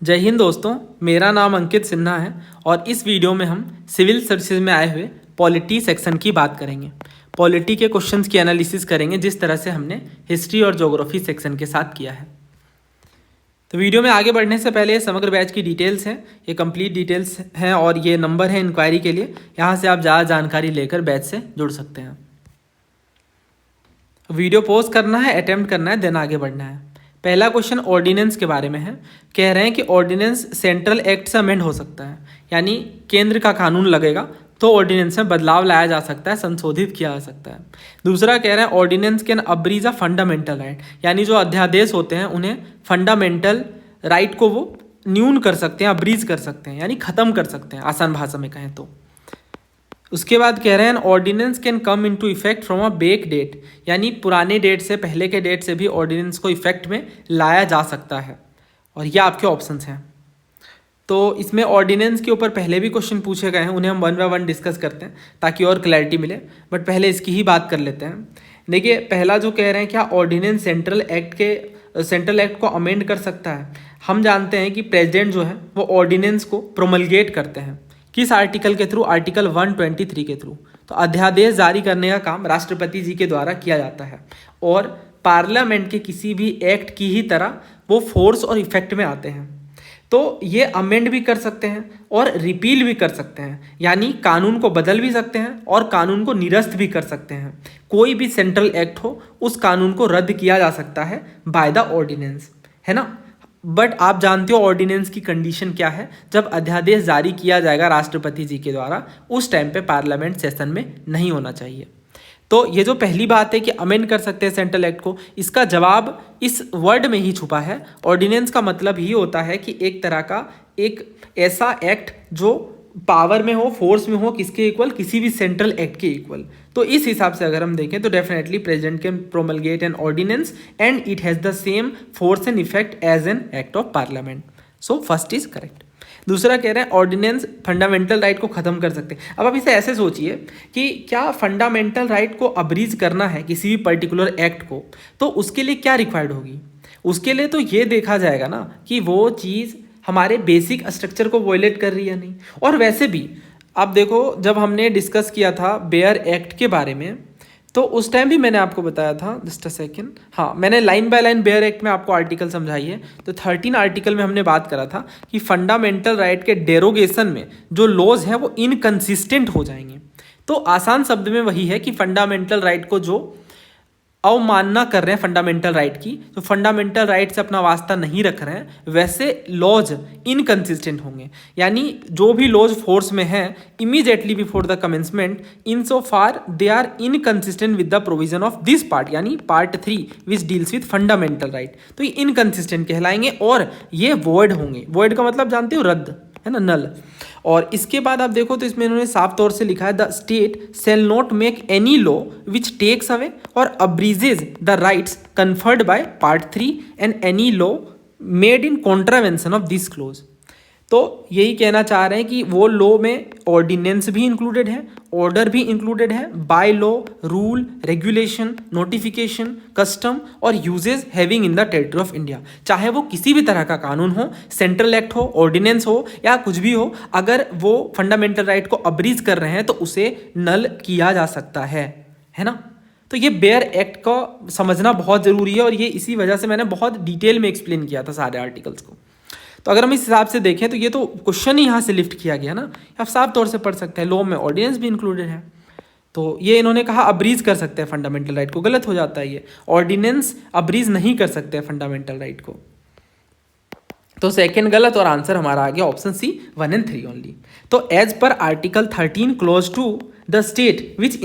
जय हिंद दोस्तों, मेरा नाम अंकित सिन्हा है और इस वीडियो में हम सिविल सर्विसेज में आए हुए पॉलिटी सेक्शन की बात करेंगे। पॉलिटी के क्वेश्चंस की एनालिसिस करेंगे जिस तरह से हमने हिस्ट्री और ज्योग्राफी सेक्शन के साथ किया है। तो वीडियो में आगे बढ़ने से पहले समग्र बैच की डिटेल्स हैं, ये कंप्लीट डिटेल्स हैं और ये नंबर है इंक्वायरी के लिए। यहाँ से आप ज़्यादा जानकारी लेकर बैच से जुड़ सकते हैं। वीडियो पॉज करना है, अटेम्प्ट करना है, देन आगे बढ़ना है। पहला क्वेश्चन ऑर्डिनेंस के बारे में है। कह रहे हैं कि ऑर्डिनेंस सेंट्रल एक्ट से अमेंड हो सकता है, यानी केंद्र का कानून लगेगा तो ऑर्डिनेंस में बदलाव लाया जा सकता है, संशोधित किया जा सकता है। दूसरा कह रहे हैं ordinance can abridge a fundamental right, यानी जो अध्यादेश होते हैं उन्हें फंडामेंटल राइट को वो न्यून कर सकते हैं, अब्रीज कर सकते हैं, यानी ख़त्म कर सकते हैं आसान भाषा में कहें तो। उसके बाद कह रहे हैं ordinance can come into effect from a back date, यानी पुराने डेट से, पहले के डेट से भी ऑर्डिनेंस को इफेक्ट में लाया जा सकता है। और ये आपके ऑप्शंस हैं। तो इसमें ऑर्डिनेंस के ऊपर पहले भी क्वेश्चन पूछे गए हैं, उन्हें हम वन बाय वन डिस्कस करते हैं ताकि और क्लैरिटी मिले। बट पहले इसकी ही बात कर लेते हैं। देखिए, पहला जो कह रहे हैं क्या ऑर्डिनेंस सेंट्रल एक्ट को अमेंड कर सकता है। हम जानते हैं कि प्रेसिडेंट जो है वो ऑर्डिनेंस को प्रोमलगेट करते हैं। किस आर्टिकल के थ्रू? आर्टिकल 123 के थ्रू। तो अध्यादेश जारी करने का काम राष्ट्रपति जी के द्वारा किया जाता है और पार्लियामेंट के किसी भी एक्ट की ही तरह वो फोर्स और इफेक्ट में आते हैं। तो ये अमेंड भी कर सकते हैं और रिपील भी कर सकते हैं, यानी कानून को बदल भी सकते हैं और कानून को निरस्त भी कर सकते हैं। कोई भी सेंट्रल एक्ट हो उस कानून को रद्द किया जा सकता है बाय द ऑर्डिनेंस, है ना। बट आप जानते हो ऑर्डिनेंस की कंडीशन क्या है। जब अध्यादेश जारी किया जाएगा राष्ट्रपति जी के द्वारा, उस टाइम पे पार्लियामेंट सेशन में नहीं होना चाहिए। तो ये जो पहली बात है कि अमेंड कर सकते हैं सेंट्रल एक्ट को, इसका जवाब इस वर्ड में ही छुपा है। ऑर्डिनेंस का मतलब ही होता है कि एक तरह का एक ऐसा एक्ट जो पावर में हो, फोर्स में हो, किसके इक्वल? किसी भी सेंट्रल एक्ट के इक्वल। तो इस हिसाब से अगर हम देखें तो definitely president can promulgate an ordinance and it has the same force and effect as an act of parliament. So first is correct. दूसरा कह रहे हैं ऑर्डिनेंस फंडामेंटल राइट को खत्म कर सकते हैं। अब आप इसे ऐसे सोचिए कि क्या फंडामेंटल राइट को अब्रीज करना है किसी भी पर्टिकुलर एक्ट को, तो उसके लिए क्या रिक्वायर्ड होगी? उसके लिए तो ये देखा जाएगा ना कि वो चीज़ हमारे बेसिक स्ट्रक्चर को वॉयलेट कर रही है नहीं। और वैसे भी आप देखो, जब हमने डिस्कस किया था बेयर एक्ट के बारे में, तो उस टाइम भी मैंने आपको बताया था, जस्ट अ सेकेंड, हाँ, मैंने line by line bare act में आपको आर्टिकल समझाई है। तो 13 आर्टिकल में हमने बात करा था कि फंडामेंटल राइट के डेरोगेशन में जो लॉज हैं वो इनकंसिस्टेंट हो जाएंगे। तो आसान शब्द में वही है कि फंडामेंटल राइट को जो अवमानना कर रहे हैं फंडामेंटल राइट की, तो फंडामेंटल राइट से अपना वास्ता नहीं रख रहे हैं, वैसे लॉज इनकंसिस्टेंट होंगे। यानी जो भी लॉज फोर्स में हैं immediately before the commencement, in so far they are inconsistent with the provision of this part, यानी part 3 which deals with fundamental right. तो ये इनकंसिस्टेंट कहलाएंगे और ये वॉइड होंगे। वॉइड का मतलब जानते हो? रद्द, है ना, नल। और इसके बाद आप देखो तो इसमें इन्होंने साफ तौर से लिखा है the state shall not make any law which takes away or abridges the rights conferred by part 3 and any law made in contravention of this clause. तो यही कहना चाह रहे हैं कि वो लॉ में ऑर्डिनेंस भी इंक्लूडेड है, ऑर्डर भी इंक्लूडेड है, by law, rule, regulation, notification, custom or usages having in the territory of India. चाहे वो किसी भी तरह का कानून हो, सेंट्रल एक्ट हो, ऑर्डिनेंस हो या कुछ भी हो, अगर वो फंडामेंटल राइट को अब्रीज कर रहे हैं तो उसे नल किया जा सकता है ना। तो ये बेयर एक्ट को समझना बहुत ज़रूरी है और ये इसी वजह से मैंने बहुत डिटेल में एक्सप्लेन किया था सारे आर्टिकल्स को। तो अगर हम इस हिसाब से देखें तो ये तो क्वेश्चन ही यहाँ से लिफ्ट किया गया ना, आप साफ तौर से पढ़ सकते हैं। लॉ में ऑर्डिनेंस भी इंक्लूडेड है, तो ये इन्होंने कहा अब्रीज कर सकते हैं फंडामेंटल राइट को। गलत हो जाता है ये, ऑर्डिनेंस अब्रीज नहीं कर सकते हैं फंडामेंटल राइट को। तो सेकंड गलत और आंसर हमारा आ गया ऑप्शन सी 1 and 3 ओनली। तो as per article 13 clause 2 the state which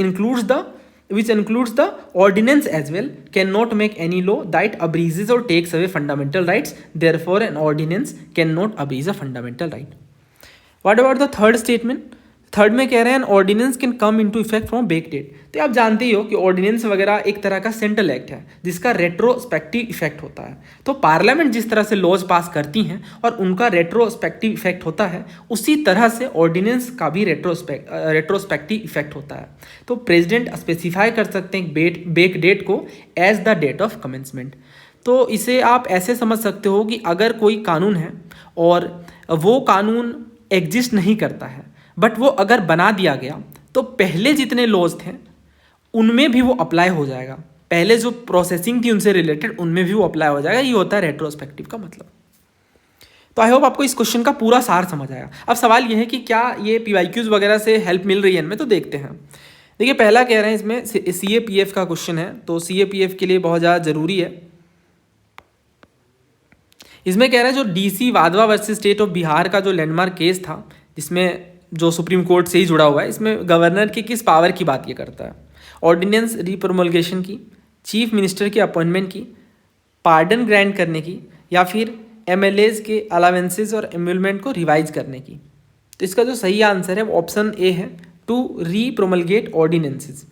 includes the ordinance as well cannot make any law that abuses or takes away fundamental rights. Therefore an ordinance cannot abuse a fundamental right. What about the third statement? Third में कह रहे हैं ordinance can come into effect from back date. तो आप जानते ही हो कि ordinance वगैरह एक तरह का सेंट्रल एक्ट है जिसका रेट्रोस्पेक्टिव इफेक्ट होता है। तो पार्लियामेंट जिस तरह से लॉज पास करती हैं और उनका रेट्रोस्पेक्टिव इफेक्ट होता है, उसी तरह से ऑर्डिनेंस का भी रेट्रोस्पेक्टिव इफेक्ट होता है। तो प्रेसिडेंट स्पेसिफाई कर सकते हैं बैक डेट को as the date of commencement. तो इसे आप ऐसे समझ सकते हो कि अगर कोई कानून है और वो कानून एग्जिस्ट नहीं करता है, बट वो अगर बना दिया गया तो पहले जितने लॉज थे उनमें भी वो अप्लाई हो जाएगा, पहले जो प्रोसेसिंग थी उनसे रिलेटेड उनमें भी वो अप्लाई हो जाएगा। ये होता है रेट्रोस्पेक्टिव का मतलब। तो आई होप आपको इस क्वेश्चन का पूरा सार समझ आया। अब सवाल यह है कि क्या ये PYQs वगैरह से हेल्प मिल रही है इनमें, तो देखते हैं। देखिए पहला कह रहे हैं इसमें CAPF का क्वेश्चन है, तो CAPF के लिए बहुत ज़्यादा ज़रूरी है। इसमें कह रहे हैं जो DC Wadhwa versus state of Bihar का जो लैंडमार्क केस था, जिसमें जो सुप्रीम कोर्ट से ही जुड़ा हुआ है, इसमें गवर्नर की किस पावर की बात ये करता है? ऑर्डिनेंस रिप्रोमलगेशन की, चीफ मिनिस्टर की अपॉइंटमेंट की, पार्डन ग्रांट करने की, या फिर MLAs के अलावेंसेज और एम्यूलमेंट को रिवाइज करने की। तो इसका जो सही आंसर है वो ऑप्शन ए है, टू रीप्रोमलगेट ऑर्डिनेंसेस।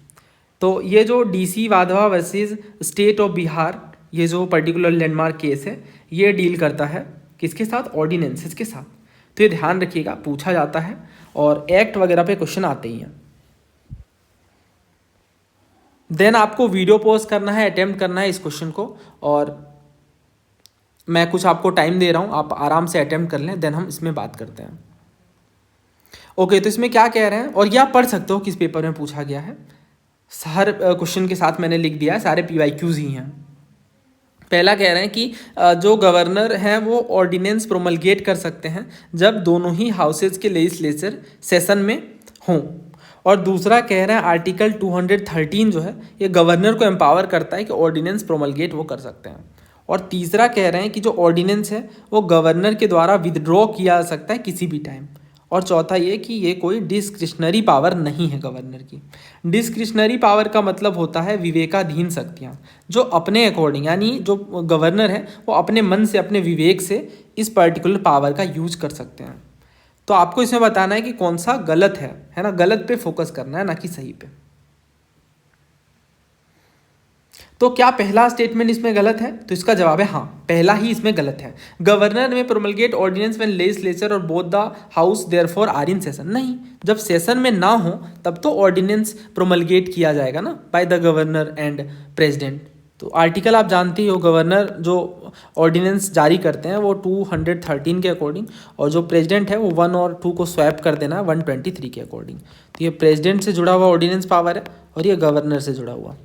तो ये जो DC Wadhwa versus state of Bihar, ये जो पर्टिकुलर लैंडमार्क केस है, ये डील करता है किसके साथ? ऑर्डिनेंसेस के साथ। तो ये ध्यान रखिएगा, पूछा जाता है और एक्ट वगैरह पे क्वेश्चन आते ही हैं। देन आपको वीडियो पॉज करना है, अटेम्प्ट करना है इस क्वेश्चन को, और मैं कुछ आपको टाइम दे रहा हूँ, आप आराम से अटेम्प्ट कर लें, देन हम इसमें बात करते हैं। ओके, तो इसमें क्या कह रहे हैं, और ये आप पढ़ सकते हो किस पेपर में पूछा गया है। हर क्वेश्चन के साथ मैंने लिख दिया है, सारे PYQs ही हैं। पहला कह रहे हैं कि जो गवर्नर हैं वो ऑर्डिनेंस प्रोमलगेट कर सकते हैं जब दोनों ही हाउसेज के लेजिस्लेचर सेशन में हों। और दूसरा कह रहे हैं आर्टिकल 213 जो है ये गवर्नर को एम्पावर करता है कि ऑर्डिनेंस प्रोमलगेट वो कर सकते हैं। और तीसरा कह रहे हैं कि जो ऑर्डिनेंस है वो गवर्नर के द्वारा विदड्रॉ किया जा सकता है किसी भी टाइम। और चौथा ये कि ये कोई डिस्क्रिशनरी पावर नहीं है गवर्नर की। डिस्क्रिशनरी पावर का मतलब होता है विवेकाधीन शक्तियाँ, जो अपने अकॉर्डिंग, यानी जो गवर्नर है वो अपने मन से, अपने विवेक से इस पर्टिकुलर पावर का यूज कर सकते हैं। तो आपको इसमें बताना है कि कौन सा गलत है ना, गलत पे फोकस करना है, ना कि सही पे। तो क्या पहला स्टेटमेंट इसमें गलत है? तो इसका जवाब है हाँ, पहला ही इसमें गलत है। गवर्नर में प्रोमलगेट ऑर्डिनेंस व्हेन लेजिस्लेचर और both the house therefore are in session. नहीं, जब सेशन में ना हो तब तो ऑर्डिनेंस प्रोमलगेट किया जाएगा ना, bye the governor and president. तो आर्टिकल आप जानते ही हो, गवर्नर जो ऑर्डिनेंस जारी करते हैं वो 213 के अकॉर्डिंग, और जो प्रेसिडेंट है वो 1 और 2 को स्वैप कर देना है 123 के अकॉर्डिंग। तो ये प्रेसिडेंट से जुड़ा हुआ ऑर्डिनेंस पावर है और ये गवर्नर से जुड़ा हुआ।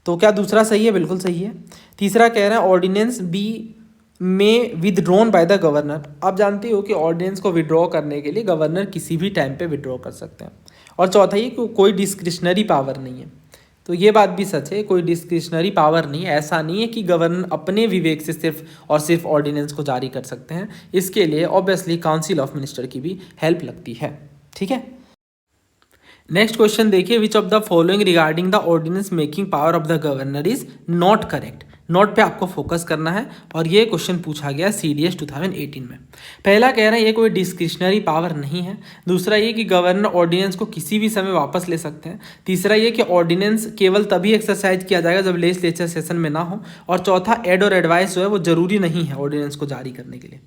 तो क्या दूसरा सही है? बिल्कुल सही है। तीसरा कह रहा है ऑर्डिनेंस बी में विदड्रॉन बाय द गवर्नर। आप जानते हो कि ऑर्डिनेंस को विड्रॉ करने के लिए गवर्नर किसी भी टाइम पे विड्रॉ कर सकते हैं। और चौथा ये कि कोई डिस्क्रिशनरी पावर नहीं है। तो ये बात भी सच है, कोई डिस्क्रिशनरी पावर नहीं है। ऐसा नहीं है कि गवर्नर अपने विवेक से सिर्फ और सिर्फ ऑर्डिनेंस को जारी कर सकते हैं। इसके लिए ऑब्वियसली काउंसिल ऑफ मिनिस्टर की भी हेल्प लगती है। ठीक है, नेक्स्ट क्वेश्चन देखिए, which of the following regarding the ordinance making power of the governor is not correct. Note पे आपको फोकस करना है, और ये क्वेश्चन पूछा गया CDS 2018 में। पहला कह रहा है ये कोई डिस्क्रिशनरी पावर नहीं है। दूसरा ये कि गवर्नर ऑर्डिनेंस को किसी भी समय वापस ले सकते हैं। तीसरा ये कि ऑर्डिनेंस केवल तभी एक्सरसाइज किया जाएगा जब लेजिस्लेचर सेशन में ना हो। और चौथा एड और एडवाइस जो है वो जरूरी नहीं है ऑर्डिनेंस को जारी करने के लिए।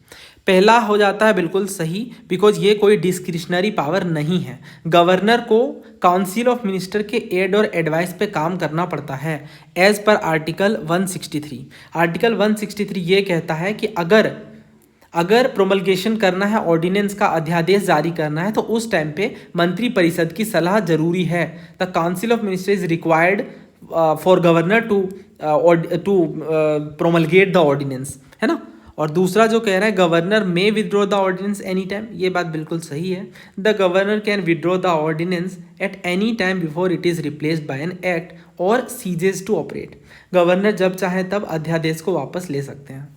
पहला हो जाता है बिल्कुल सही, बिकॉज ये कोई डिस्क्रिशनरी पावर नहीं है। गवर्नर को काउंसिल ऑफ मिनिस्टर के एड और एडवाइस पे काम करना पड़ता है एज पर आर्टिकल 163। आर्टिकल 163 ये कहता है कि अगर प्रोमलगेशन करना है, ऑर्डिनेंस का अध्यादेश जारी करना है, तो उस टाइम पे मंत्री परिषद की सलाह जरूरी है। The council of minister is required for governor to promulgate the ordinance, है ना। और दूसरा जो कह रहा है governor may withdraw the ordinance any time, ये बात बिल्कुल सही है। The governor can withdraw the ordinance at any time before it is replaced by an act और सीजेस टू ऑपरेट। गवर्नर जब चाहे तब अध्यादेश को वापस ले सकते हैं।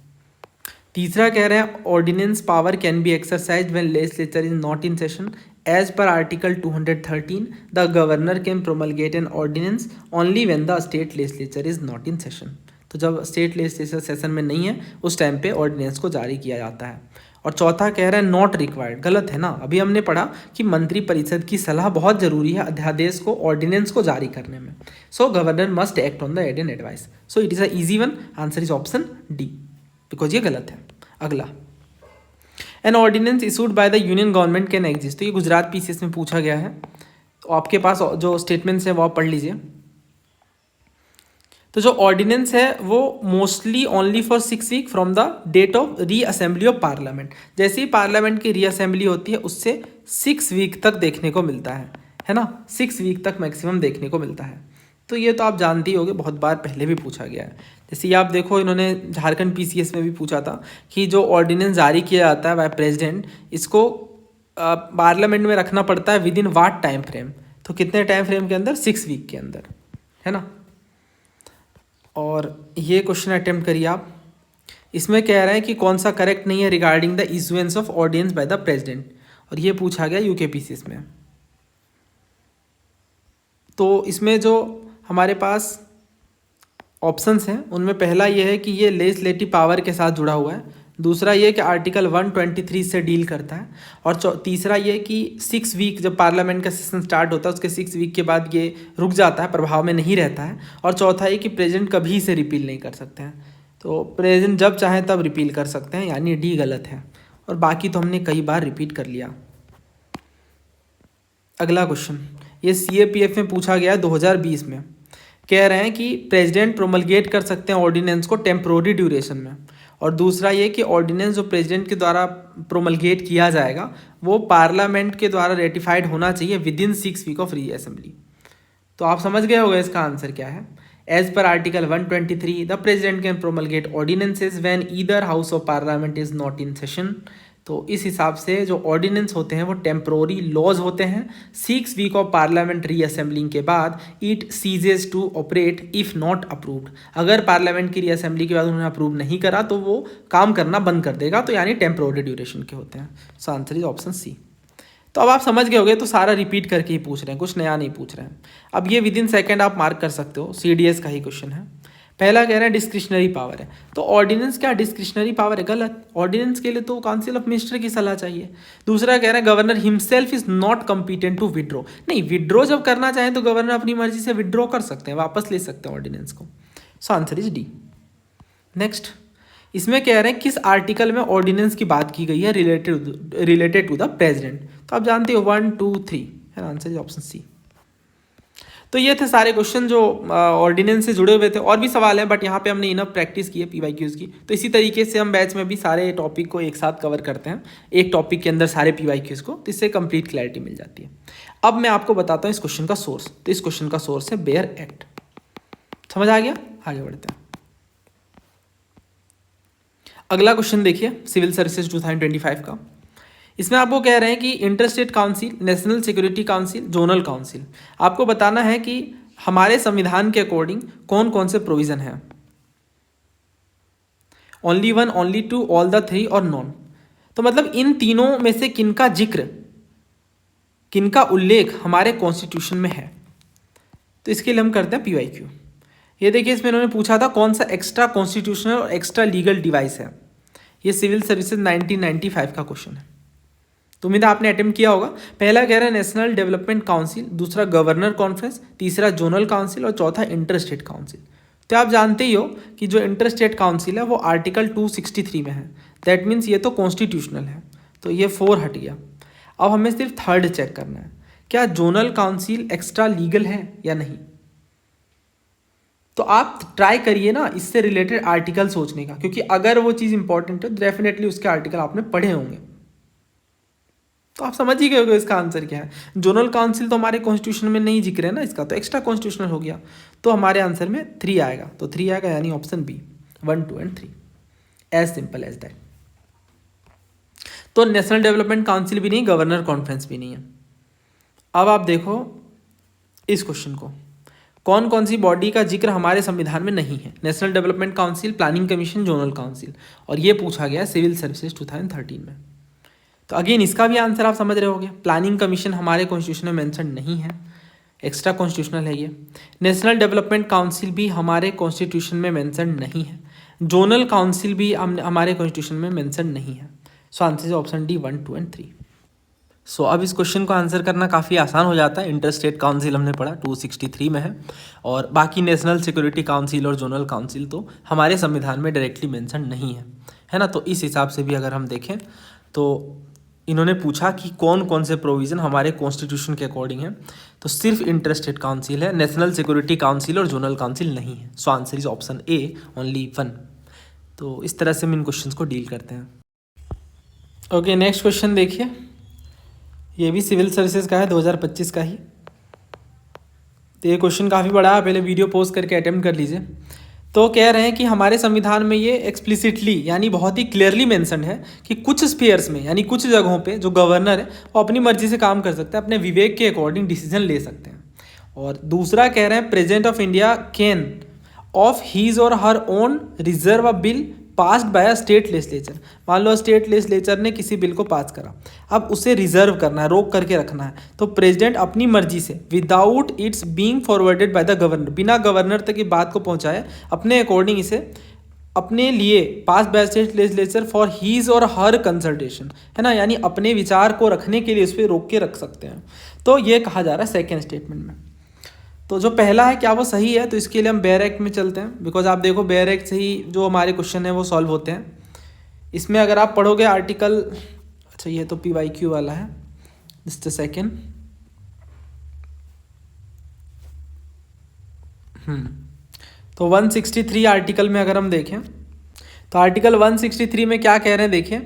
तीसरा कह रहे हैं ordinance power can be exercised when legislature is not in session as per article 213। The governor can promulgate an ordinance only when the state legislature is not in session. तो जब स्टेट लेजिस्लेचर सेशन में नहीं है उस time पे ordinance को जारी किया जाता है। और चौथा कह रहा है नॉट रिक्वायर्ड, गलत है ना। अभी हमने पढ़ा कि मंत्री परिषद की सलाह बहुत जरूरी है अध्यादेश को, ऑर्डिनेंस को जारी करने में। So governor must act on the aid and advice. So it is a easy one, answer is option D, because ये गलत है। अगला, an ordinance issued by the union government can exist. तो ये गुजरात PCS में पूछा गया है। तो आपके पास जो स्टेटमेंट्स हैं वो आप पढ़ लीजिए। तो जो ऑर्डिनेंस है वो mostly only for 6 week from the date of reassembly of parliament. जैसे ही पार्लियामेंट की री असेंबली होती है उससे 6 वीक तक देखने को मिलता है ना, 6 वीक तक मैक्सिमम देखने को मिलता है। तो ये तो आप जानते ही होंगे, बहुत बार पहले भी पूछा गया है। जैसे ये आप देखो, इन्होंने झारखंड पीसीएस में भी पूछा था कि जो ऑर्डिनेंस जारी किया जाता है बाय प्रेसिडेंट, इसको पार्लियामेंट में रखना पड़ता है with in what time frame. तो कितने टाइम फ्रेम के अंदर? 6 वीक के अंदर, है ना। और ये क्वेश्चन अटेम्प्ट करिए आप। इसमें कह रहे हैं कि कौन सा करेक्ट नहीं है regarding the issuance of ordinance by the president, और ये पूछा गया यूकेपीसीएस में। तो इसमें जो हमारे पास ऑप्शंस हैं उनमें पहला ये है कि ये लेजिस्लेटिव पावर के साथ जुड़ा हुआ है, दूसरा ये कि आर्टिकल 123 से डील करता है, और तीसरा ये कि 6 वीक जब पार्लियामेंट का सेशन स्टार्ट होता है उसके 6 वीक के बाद ये रुक जाता है, प्रभाव में नहीं रहता है, और चौथा ये कि प्रेसिडेंट कभी इसे रिपील नहीं कर सकते हैं। तो प्रेसिडेंट जब चाहें तब रिपील कर सकते हैं, यानी डी गलत है, और बाकी तो हमने कई बार रिपीट कर लिया। अगला क्वेश्चन ये CAPF में पूछा गया 2020 में। कह रहे हैं कि प्रेसिडेंट प्रोमलगेट कर सकते हैं ऑर्डिनेंस को टेम्प्रोरी ड्यूरेशन में, और दूसरा ये कि ऑर्डिनेंस जो प्रेसिडेंट के द्वारा प्रोमलगेट किया जाएगा वो पार्लियामेंट के द्वारा रेटिफाइड होना चाहिए within 6 week of reassembly. तो आप समझ गए होंगे इसका आंसर क्या है। As per article 123 the president can promulgate ordinances when either house of parliament is not in session. तो इस हिसाब से जो ऑर्डिनेंस होते हैं वो टेम्प्रोरी लॉज होते हैं। 6 week of parliament reassembling के बाद it ceases to operate if not approved. अगर पार्लियामेंट की री असेंबली के बाद उन्होंने अप्रूव नहीं करा तो वो काम करना बंद कर देगा, तो यानी टेम्प्रोरी ड्यूरेशन के होते हैं। So answer is option C. तो अब आप समझ गए होगे, तो सारा रिपीट करके ही पूछ रहे हैं, कुछ नया नहीं पूछ रहे हैं। अब ये विद इन सेकेंड आप मार्क कर सकते हो, CDS का ही क्वेश्चन है। पहला कह रहे हैं डिस्क्रिशनरी पावर है, तो ऑर्डिनेंस क्या डिस्क्रिशनरी पावर है? गलत। ऑर्डिनेंस के लिए तो काउंसिल ऑफ मिनिस्टर की सलाह चाहिए। दूसरा कह रहा है governor himself is not competent to withdraw. नहीं, विड्रॉ जब करना चाहें तो गवर्नर अपनी मर्जी से विड्रॉ कर सकते हैं, वापस ले सकते हैं ऑर्डिनेंस को। सो आंसर इज डी। नेक्स्ट, इसमें कह रहे हैं किस आर्टिकल में ऑर्डिनेंस की बात की गई है रिलेटेड टू द प्रेसिडेंट। तो आप जानते हो 1, 2, 3 है, आंसर इज ऑप्शन सी। तो ये थे सारे क्वेश्चन जो ऑर्डिनेंस से जुड़े हुए थे। और भी सवाल हैं बट यहाँ पे हमने इनफ प्रैक्टिस की है PYQs की। तो इसी तरीके से हम बैच में भी सारे टॉपिक को एक साथ कवर करते हैं, एक टॉपिक के अंदर सारे PYQs को, तो इससे कंप्लीट क्लैरिटी मिल जाती है। अब मैं आपको बताता हूँ इस क्वेश्चन का सोर्स। तो इस क्वेश्चन का सोर्स है बेयर एक्ट। समझ आ गया? आगे बढ़ते हैं। अगला क्वेश्चन देखिए सिविल सर्विसेज 2025 का। इसमें आपको कह रहे हैं कि interstate council, national security council, zonal council, आपको बताना है कि हमारे संविधान के अकॉर्डिंग कौन कौन से प्रोविजन है। ओनली 1, ओनली 2, ऑल द 3 और नॉन। तो मतलब इन तीनों में से किनका जिक्र, किनका उल्लेख हमारे कॉन्स्टिट्यूशन में है। तो इसके लिए हम करते हैं PYQ। ये देखिए, इसमें इन्होंने पूछा था कौन सा एक्स्ट्रा कॉन्स्टिट्यूशनल और एक्स्ट्रा लीगल डिवाइस है। ये सिविल सर्विसेज 1995 का क्वेश्चन है, तो उम्मीद है आपने अटेम्प्ट किया होगा। पहला कह रहा है नेशनल डेवलपमेंट काउंसिल, दूसरा गवर्नर कॉन्फ्रेंस, तीसरा जोनल काउंसिल और चौथा इंटरस्टेट काउंसिल। तो आप जानते ही हो कि जो इंटरस्टेट काउंसिल है वो आर्टिकल 263 में है, दैट मीन्स ये तो कॉन्स्टिट्यूशनल है, तो ये 4 हट गया। अब हमें सिर्फ थर्ड चेक करना है, क्या जोनल काउंसिल एक्स्ट्रा लीगल है या नहीं। तो आप ट्राई करिए ना इससे रिलेटेड आर्टिकल सोचने का, क्योंकि अगर वो चीज़ इंपॉर्टेंट है तो डेफिनेटली उसके आर्टिकल आपने पढ़े होंगे। तो आप समझ ही गए होंगे इसका आंसर क्या है। जोनल काउंसिल तो हमारे कॉन्स्टिट्यूशन में नहीं जिक्र है ना, इसका तो एक्स्ट्रा कॉन्स्टिट्यूशनल हो गया, तो हमारे आंसर में 3 आएगा। तो 3 आएगा, यानी option B 1, 2 and 3, as simple as that. तो नेशनल डेवलपमेंट काउंसिल भी नहीं, गवर्नर कॉन्फ्रेंस भी नहीं है। अब आप देखो इस क्वेश्चन को, कौन कौन सी बॉडी का जिक्र हमारे संविधान में नहीं है। National development council, planning commission, zonal council, और ये पूछा गया सिविल सर्विसेज 2013 में। तो अगेन इसका भी आंसर आप समझ रहे होगे। प्लानिंग कमीशन हमारे कॉन्स्टिट्यूशन में मेंशन नहीं है, एक्स्ट्रा कॉन्स्टिट्यूशनल है ये। नेशनल डेवलपमेंट काउंसिल भी हमारे कॉन्स्टिट्यूशन में मेंशन नहीं है। जोनल काउंसिल भी हमारे कॉन्स्टिट्यूशन में मेंशन नहीं है। So answer is option D 1, 2 and 3। सो अब इस क्वेश्चन को आंसर करना काफ़ी आसान हो जाता है। इंटरस्टेट काउंसिल हमने पढ़ा 263 में है, और बाकी नेशनल सिक्योरिटी काउंसिल और जोनल काउंसिल तो हमारे संविधान में डायरेक्टली मेंशन नहीं है, है ना। तो इस हिसाब से भी अगर हम देखें तो इन्होंने पूछा कि कौन कौन से प्रोविज़न हमारे कॉन्स्टिट्यूशन के अकॉर्डिंग है, तो सिर्फ इंटरस्टेट काउंसिल है, नेशनल सिक्योरिटी काउंसिल और जोनल काउंसिल नहीं है। So answer is option A, only 1। तो इस तरह से हम इन क्वेश्चंस को डील करते हैं। ओके, नेक्स्ट क्वेश्चन देखिए, ये भी सिविल सर्विसेज का है, 2025 का ही। तो ये क्वेश्चन काफ़ी बड़ा है, पहले वीडियो पोस्ट करके अटेम्प्ट कर लीजिए। तो कह रहे हैं कि हमारे संविधान में ये एक्सप्लिसिटली यानी बहुत ही क्लियरली मेंशन है कि कुछ स्फीयर्स में यानी कुछ जगहों पे जो गवर्नर है वो अपनी मर्जी से काम कर सकते हैं, अपने विवेक के अकॉर्डिंग डिसीजन ले सकते हैं। और दूसरा कह रहे हैं president of India can of his or her own reserve a bill passed by a state legislature. मान लो स्टेट लेजिस्लेचर ने किसी बिल को पास करा, अब उसे रिजर्व करना है, रोक करके रखना है, तो प्रेसिडेंट अपनी मर्जी से without its being forwarded bye the governor, बिना गवर्नर तक की बात को पहुंचाए अपने अकॉर्डिंग इसे अपने लिए pass by state legislature for his or her consultation, है ना, यानी अपने विचार को रखने के लिए उस पर रोक के रख सकते हैं। तो ये कहा जा रहा है सेकेंड स्टेटमेंट में। तो जो पहला है क्या वो सही है, तो इसके लिए हम बेयर एक्ट में चलते हैं, बिकॉज आप देखो बेयर एक्ट से ही जो हमारे क्वेश्चन है वो सॉल्व होते हैं। इसमें अगर आप पढ़ोगे आर्टिकल, अच्छा ये तो PYQ वाला है, जस्ट अ सेकेंड। तो 163 आर्टिकल में अगर हम देखें तो आर्टिकल 163 में क्या कह रहे हैं, देखें,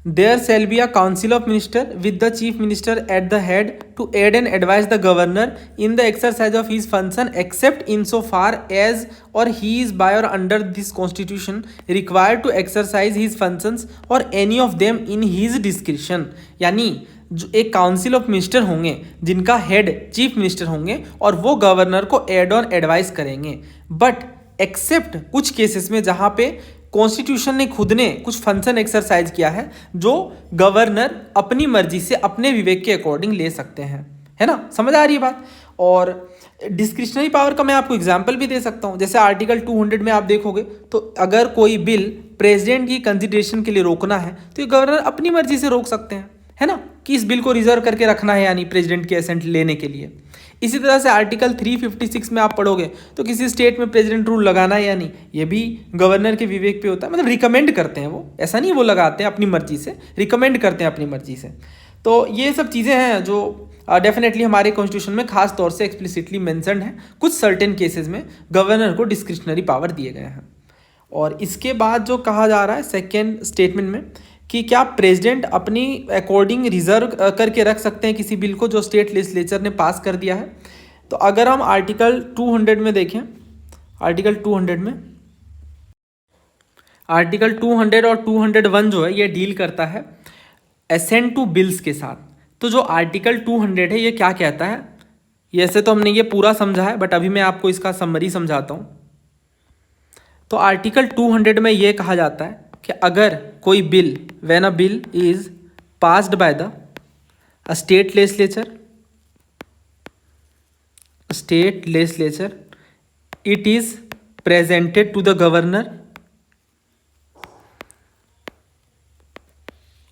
there shall be a council of minister with the chief minister at the head to aid and advise the governor in the exercise of his function except in so far as or he is by or under this constitution required to exercise his functions or any of them in his description. यानी जो एक council of minister होंगे जिनका head chief minister होंगे और वो governor को add on advice करेंगे, बट एक्सेप्ट कुछ केसेस में जहाँ पे कॉन्स्टिट्यूशन ने खुद ने कुछ फंक्शन एक्सरसाइज किया है जो गवर्नर अपनी मर्जी से अपने विवेक के अकॉर्डिंग ले सकते हैं, है ना, समझ आ रही है बात। और डिस्क्रिशनरी पावर का मैं आपको एग्जांपल भी दे सकता हूं, जैसे आर्टिकल 200 में आप देखोगे तो अगर कोई बिल प्रेसिडेंट की कंसिडरेशन के लिए रोकना है तो ये गवर्नर अपनी मर्जी से रोक सकते हैं, है ना, कि इस बिल को रिजर्व करके रखना है यानी प्रेसिडेंट के एसेंट लेने के लिए। इसी तरह से आर्टिकल 356 में आप पढ़ोगे तो किसी स्टेट में प्रेसिडेंट रूल लगाना है या नहीं, ये भी गवर्नर के विवेक पे होता है, मतलब रिकमेंड करते हैं वो, ऐसा नहीं वो लगाते हैं अपनी मर्जी से, रिकमेंड करते हैं अपनी मर्जी से। तो ये सब चीज़ें हैं जो डेफिनेटली हमारे कॉन्स्टिट्यूशन में खास तौर से एक्सप्लिसिटली मेंशन्ड है। कुछ सर्टेन केसेस में गवर्नर को डिस्क्रिशनरी पावर दिए गए हैं। और इसके बाद जो कहा जा रहा है सेकेंड स्टेटमेंट में कि क्या प्रेसिडेंट अपनी अकॉर्डिंग रिजर्व करके रख सकते हैं किसी बिल को जो स्टेट लेजिस्लेचर ने पास कर दिया है। तो अगर हम आर्टिकल 200 में देखें, आर्टिकल 200 में आर्टिकल 200 और 201 जो है ये डील करता है एसेंट टू बिल्स के साथ। तो जो आर्टिकल 200 है ये क्या कहता है, ये ऐसे तो हमने ये पूरा समझा है बट अभी मैं आपको इसका समरी समझाता हूँ। तो आर्टिकल 200 में ये कहा जाता है कि अगर कोई bill, when a bill is passed by the state legislature it is presented to the governor.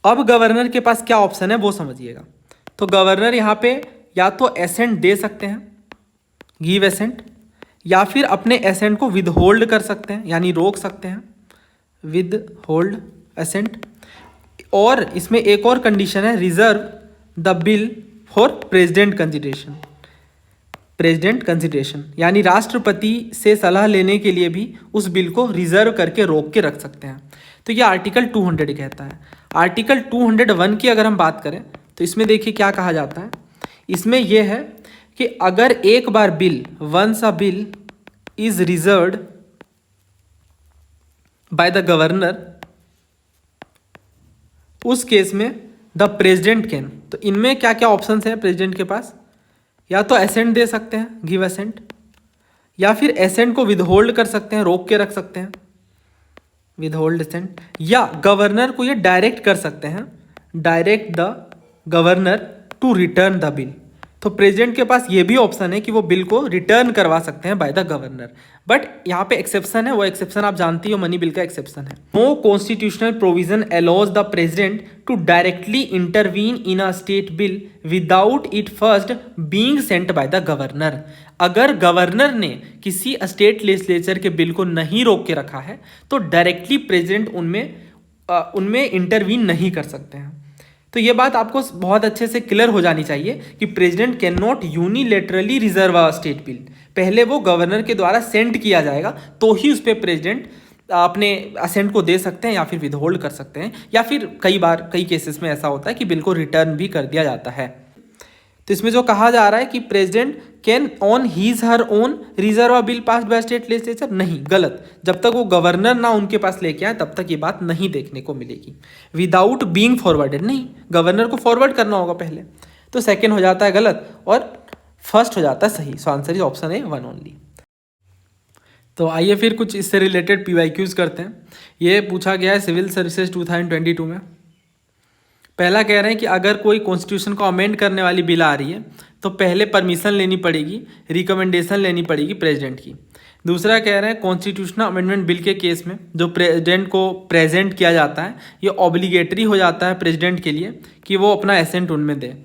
अब गवर्नर के पास क्या ऑप्शन है वो समझिएगा। तो गवर्नर यहाँ पे या तो एसेंट दे सकते हैं, गिव एसेंट, या फिर अपने एसेंट को विदहोल्ड कर सकते हैं यानी रोक सकते हैं, विद होल्ड एसेंट। और इसमें एक और कंडीशन है, reserve the bill for president consideration, यानी राष्ट्रपति से सलाह लेने के लिए भी उस बिल को रिजर्व करके रोक के रख सकते हैं। तो ये आर्टिकल 200 कहता है। आर्टिकल 201 की अगर हम बात करें तो इसमें देखिए क्या कहा जाता है, इसमें यह है कि अगर एक बार bill, once a bill is reserved by the governor, उस केस में द प्रेसिडेंट कैन, तो इनमें क्या क्या ऑप्शंस हैं प्रेसिडेंट के पास, या तो एसेंट दे सकते हैं, गिव एसेंट, या फिर एसेंट को विदहोल्ड कर सकते हैं, रोक के रख सकते हैं, विदहोल्ड एसेंट, या गवर्नर को ये डायरेक्ट कर सकते हैं, direct the governor to return the bill. तो प्रेसिडेंट के पास ये भी ऑप्शन है कि वो बिल को रिटर्न करवा सकते हैं बाय द गवर्नर। बट यहाँ पे एक्सेप्शन है, वो एक्सेप्शन आप जानती हो, मनी बिल का एक्सेप्शन है। No constitutional provision allows the president to directly intervene in a state bill without it first being sent by the governor. अगर गवर्नर ने किसी स्टेट लेजिस्लेचर के बिल को नहीं रोक के रखा है तो डायरेक्टली प्रेसिडेंट उनमें इंटरवीन नहीं कर सकते हैं। तो ये बात आपको बहुत अच्छे से क्लियर हो जानी चाहिए कि president can not unilaterally reserve a state bill. पहले वो गवर्नर के द्वारा सेंड किया जाएगा तो ही उस पर प्रेसिडेंट अपने असेंट को दे सकते हैं या फिर विदहोल्ड कर सकते हैं, या फिर कई बार कई केसेस में ऐसा होता है कि बिल को रिटर्न भी कर दिया जाता है। तो इसमें जो कहा जा रहा है कि president can on his her own reserve a bill passed by state legislature, नहीं, गलत। जब तक वो गवर्नर ना उनके पास लेके आए तब तक ये बात नहीं देखने को मिलेगी। विदाउट बीइंग फॉरवर्डेड, नहीं, गवर्नर को फॉरवर्ड करना होगा पहले। तो सेकंड हो जाता है गलत और फर्स्ट हो जाता है सही। सो answer is option A, one only. तो आइए फिर कुछ इससे रिलेटेड PYQs करते हैं। ये पूछा गया है सिविल सर्विसेज 2022 में। पहला कह रहे हैं कि अगर कोई कॉन्स्टिट्यूशन को अमेंड करने वाली बिल आ रही है तो पहले परमिशन लेनी पड़ेगी, रिकमेंडेशन लेनी पड़ेगी प्रेसिडेंट की। दूसरा कह रहे हैं कॉन्स्टिट्यूशनल अमेंडमेंट बिल के केस में जो प्रेसिडेंट को प्रेजेंट किया जाता है ये ऑब्लिगेटरी हो जाता है प्रेसिडेंट के लिए कि वो अपना एसेंट उनमें दे।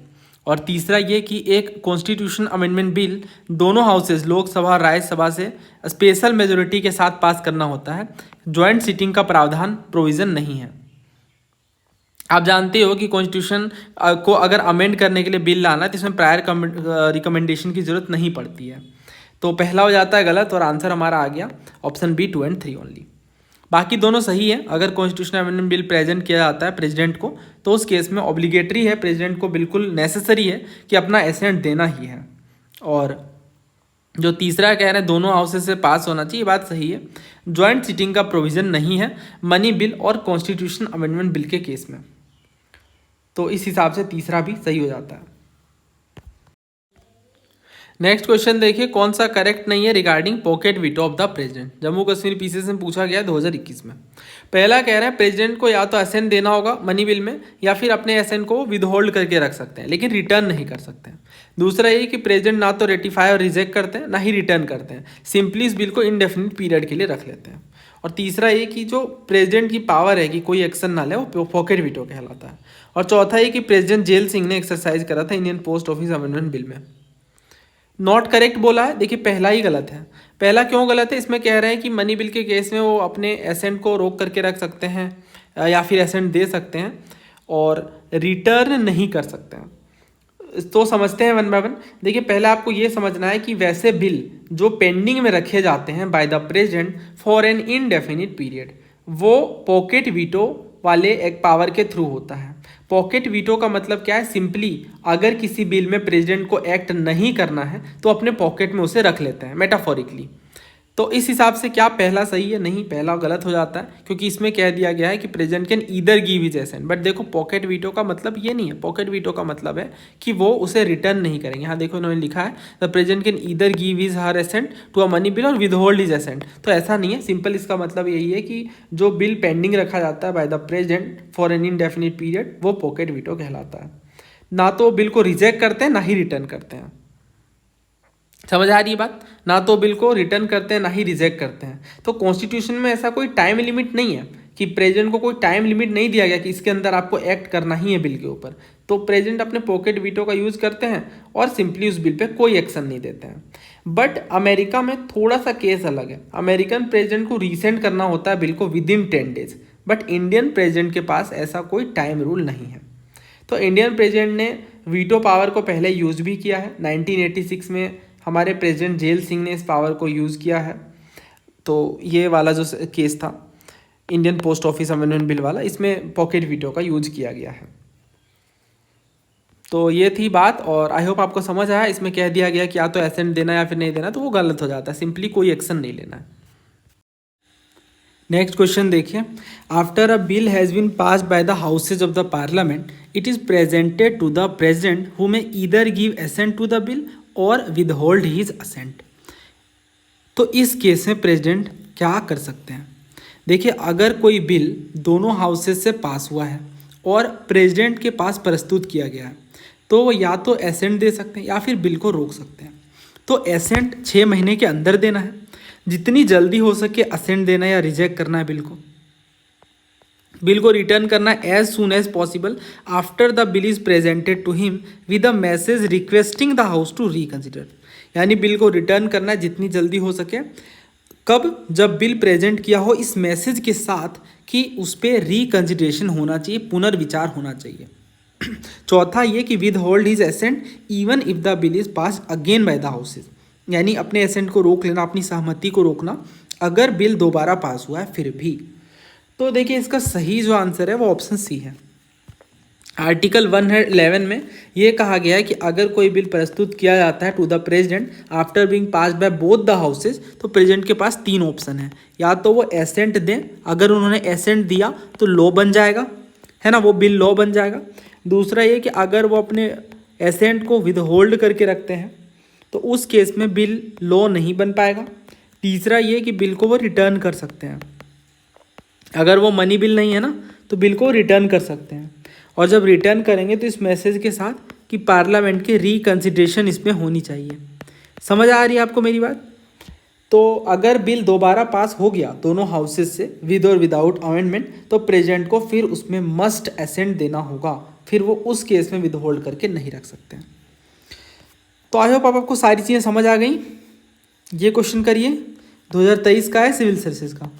और तीसरा ये कि एक कॉन्स्टिट्यूशन अमेंडमेंट बिल दोनों हाउसेज लोकसभा और राज्यसभा से स्पेशल मेजोरिटी के साथ पास करना होता है, ज्वाइंट सीटिंग का प्रावधान प्रोविज़न नहीं है। आप जानते हो कि कॉन्स्टिट्यूशन को अगर अमेंड करने के लिए बिल लाना है तो इसमें प्रायर रिकमेंडेशन की जरूरत नहीं पड़ती है। तो पहला हो जाता है गलत और आंसर हमारा आ गया ऑप्शन बी 2 और 3 ओनली। बाकी दोनों सही है। अगर कॉन्स्टिट्यूशनल अमेंडमेंट बिल प्रेजेंट किया जाता है प्रेसिडेंट को तो उस केस में ऑब्लिगेटरी है, प्रेसिडेंट को बिल्कुल नेसेसरी है कि अपना एसेंट देना ही है। और जो तीसरा कह रहे हैं दोनों हाउसेस से पास होना चाहिए, ये बात सही है। ज्वाइंट सीटिंग का प्रोविज़न नहीं है मनी बिल और कॉन्स्टिट्यूशन अमेंडमेंट बिल के केस में। तो इस हिसाब से तीसरा भी सही हो जाता है। नेक्स्ट क्वेश्चन देखिए, कौन सा करेक्ट नहीं है regarding pocket veto of the president. Jammu Kashmir PCS में पूछा गया 2021 में। पहला कह रहा है प्रेसिडेंट को या तो एसेंट देना होगा मनी बिल में या फिर अपने एसेंट को विदहोल्ड करके रख सकते हैं लेकिन रिटर्न नहीं कर सकते हैं। दूसरा ये कि प्रेसिडेंट ना तो रेटिफाई और रिजेक्ट करते हैं ना ही रिटर्न करते हैं, सिंपली इस बिल को इनडेफिनिट पीरियड के लिए रख लेते हैं। और तीसरा ये कि जो प्रेसिडेंट की पावर है कि कोई एक्शन ना ले वो पॉकेट वीटो कहलाता है। और चौथा ये कि प्रेसिडेंट जेल सिंह ने एक्सरसाइज करा था Indian post office amendment bill में। नॉट करेक्ट बोला है, देखिए पहला ही गलत है। पहला क्यों गलत है, इसमें कह रहे हैं कि मनी बिल के केस में वो अपने एसेंट को रोक करके रख सकते हैं या फिर एसेंट दे सकते हैं और रिटर्न नहीं कर सकते हैं। तो समझते हैं वन बाय वन। देखिए पहले आपको ये समझना है कि वैसे बिल जो पेंडिंग में रखे जाते हैं by the president for an indefinite period वो पॉकेट वीटो वाले एक पावर के थ्रू होता है। पॉकेट वीटो का मतलब क्या है, सिंपली अगर किसी बिल में प्रेसिडेंट को एक्ट नहीं करना है तो अपने पॉकेट में उसे रख लेते हैं मेटाफोरिकली। तो इस हिसाब से क्या पहला सही है, नहीं, पहला गलत हो जाता है क्योंकि इसमें कह दिया गया है कि president can either give his assent. But देखो पॉकेट वीटो का मतलब ये नहीं है, पॉकेट वीटो का मतलब है कि वो उसे रिटर्न नहीं करेंगे। यहाँ देखो इन्होंने लिखा है the president can either give his her assent to a money bill और विदहोल्ड हिज एसेंट। तो ऐसा नहीं है, सिंपल इसका मतलब यही है कि जो बिल पेंडिंग रखा जाता है by the president for an indefinite period वो पॉकेट वीटो कहलाता है। ना तो बिल को रिजेक्ट करते हैं ना ही रिटर्न करते हैं। समझ आ रही है बात, ना तो बिल को रिटर्न करते हैं ना ही रिजेक्ट करते हैं। तो कॉन्स्टिट्यूशन में ऐसा कोई टाइम लिमिट नहीं है कि प्रेसिडेंट को कोई टाइम लिमिट नहीं दिया गया कि इसके अंदर आपको एक्ट करना ही है बिल के ऊपर। तो प्रेसिडेंट अपने पॉकेट वीटो का यूज़ करते हैं और सिंपली उस बिल पे कोई एक्शन नहीं देते हैं। बट अमेरिका में थोड़ा सा केस अलग है। अमेरिकन प्रेसिडेंट को रिसेंट करना होता है बिल को with in 10 days, but Indian president के पास ऐसा कोई टाइम रूल नहीं है। तो इंडियन प्रेसिडेंट ने वीटो पावर को पहले यूज़ भी किया है। 1986 में हमारे प्रेसिडेंट जेल सिंह ने इस पावर को यूज़ किया है। तो ये वाला जो केस था Indian post office amendment bill वाला, इसमें पॉकेट वीटो का यूज किया गया है। तो ये थी बात और आई होप आपको समझ आया। इसमें कह दिया गया कि या तो एसेंट देना या फिर नहीं देना, तो वो गलत हो जाता है, सिंपली कोई एक्शन नहीं लेना है। नेक्स्ट क्वेश्चन देखिए, after a bill has been passed by the houses of the parliament it is presented to the president who may either give assent to the bill और विदहोल्ड हिज असेंट। तो इस case में president क्या कर सकते हैं। देखिए अगर कोई बिल दोनों हाउसेज से पास हुआ है और प्रेसिडेंट के पास प्रस्तुत किया गया है तो वो या तो एसेंट दे सकते हैं या फिर बिल को रोक सकते हैं। तो एसेंट 6 महीने के अंदर देना है, जितनी जल्दी हो सके असेंट देना या रिजेक्ट करना है बिल को रिटर्न करना as soon as possible after the bill is presented to him with a message requesting the house to reconsider. यानी बिल को रिटर्न करना है जितनी जल्दी हो सके। कब, जब बिल प्रेजेंट किया हो इस मैसेज के साथ कि उस पर रिकंसिडरेशन होना चाहिए, पुनर्विचार होना चाहिए। चौथा ये कि withhold his assent even if the bill is pass again by the houses, यानी अपने एसेंट को रोक लेना, अपनी सहमति को रोकना अगर बिल दोबारा पास हुआ है फिर भी। तो देखिए इसका सही जो आंसर है वो ऑप्शन सी है। आर्टिकल 111 में ये कहा गया है कि अगर कोई बिल प्रस्तुत किया जाता है to the president after being passed by both the houses, तो प्रेसिडेंट के पास 3 ऑप्शन है, या तो वो एसेंट दें, अगर उन्होंने एसेंट दिया तो लॉ बन जाएगा, है ना, वो बिल लॉ बन जाएगा। दूसरा ये कि अगर वो अपने एसेंट को विद होल्ड करके रखते हैं तो उस केस में बिल लॉ नहीं बन पाएगा। तीसरा ये कि बिल को वो रिटर्न कर सकते हैं, अगर वो मनी बिल नहीं है ना तो बिल को रिटर्न कर सकते हैं, और जब रिटर्न करेंगे तो इस मैसेज के साथ कि पार्लियामेंट की रिकंसिडरेशन इसमें होनी चाहिए। समझ आ रही है आपको मेरी बात? तो अगर बिल दोबारा पास हो गया दोनों हाउसेज से विद और विदाउट अमेंडमेंट, तो प्रेसिडेंट को फिर उसमें मस्ट एसेंट देना होगा, फिर वो उस केस में विद होल्ड करके नहीं रख सकते हैं। तो आई होप आपको सारी चीज़ें समझ आ गई। ये क्वेश्चन करिए, 2023 का है, सिविल सर्विसेज का।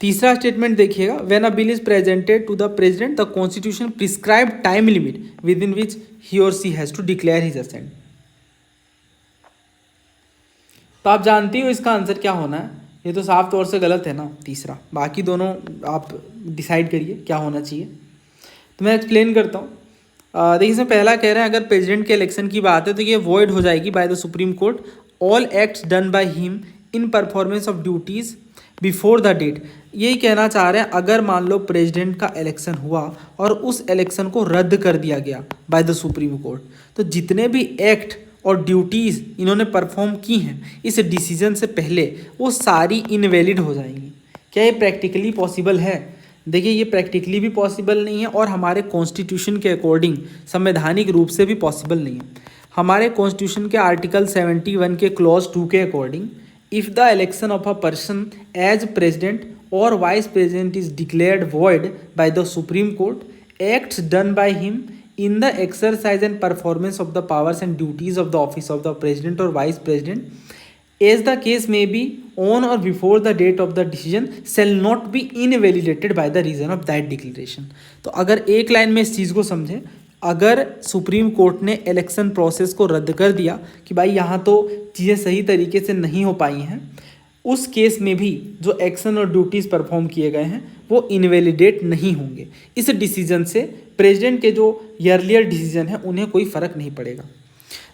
तीसरा स्टेटमेंट देखिएगा, when a bill is presented to the president the constitution prescribe time limit within which he or she has to declare his assent. तो आप जानती हो इसका आंसर क्या होना है, ये तो साफ तौर से गलत है ना तीसरा, बाकी दोनों आप डिसाइड करिए क्या होना चाहिए। तो मैं एक्सप्लेन करता हूँ। देखिए इसमें पहला कह रहे हैं अगर प्रेसिडेंट के इलेक्शन की बात है तो ये वॉइड हो जाएगी by the supreme court all acts done by him in performance of duties before the date. यही कहना चाह रहे हैं अगर मान लो प्रेसिडेंट का इलेक्शन हुआ और उस इलेक्शन को रद्द कर दिया गया बाय द सुप्रीम कोर्ट, तो जितने भी एक्ट और ड्यूटीज़ इन्होंने परफॉर्म की हैं इस डिसीजन से पहले वो सारी इनवैलिड हो जाएंगी। क्या ये प्रैक्टिकली पॉसिबल है? देखिए ये प्रैक्टिकली भी पॉसिबल नहीं है और हमारे कॉन्स्टिट्यूशन के अकॉर्डिंग संवैधानिक रूप से भी पॉसिबल नहीं है। हमारे कॉन्स्टिट्यूशन के आर्टिकल 71 के क्लॉज 2 के according if the election of a person as president or vice president is declared void by the supreme court acts done by him in the exercise and performance of the powers and duties of the office of the president or vice president as the case may be on or before the date of the decision shall not be invalidated by the reason of that declaration। तो अगर एक line में इस चीज़ को समझें, अगर supreme court ने election process को रद्द कर दिया कि भाई यहाँ तो चीज़ें सही तरीके से नहीं हो पाई हैं, उस केस में भी जो एक्शन और ड्यूटीज़ परफॉर्म किए गए हैं वो इनवैलिडेट नहीं होंगे। इस डिसीजन से प्रेसिडेंट के जो अर्लियर डिसीजन है उन्हें कोई फ़र्क नहीं पड़ेगा।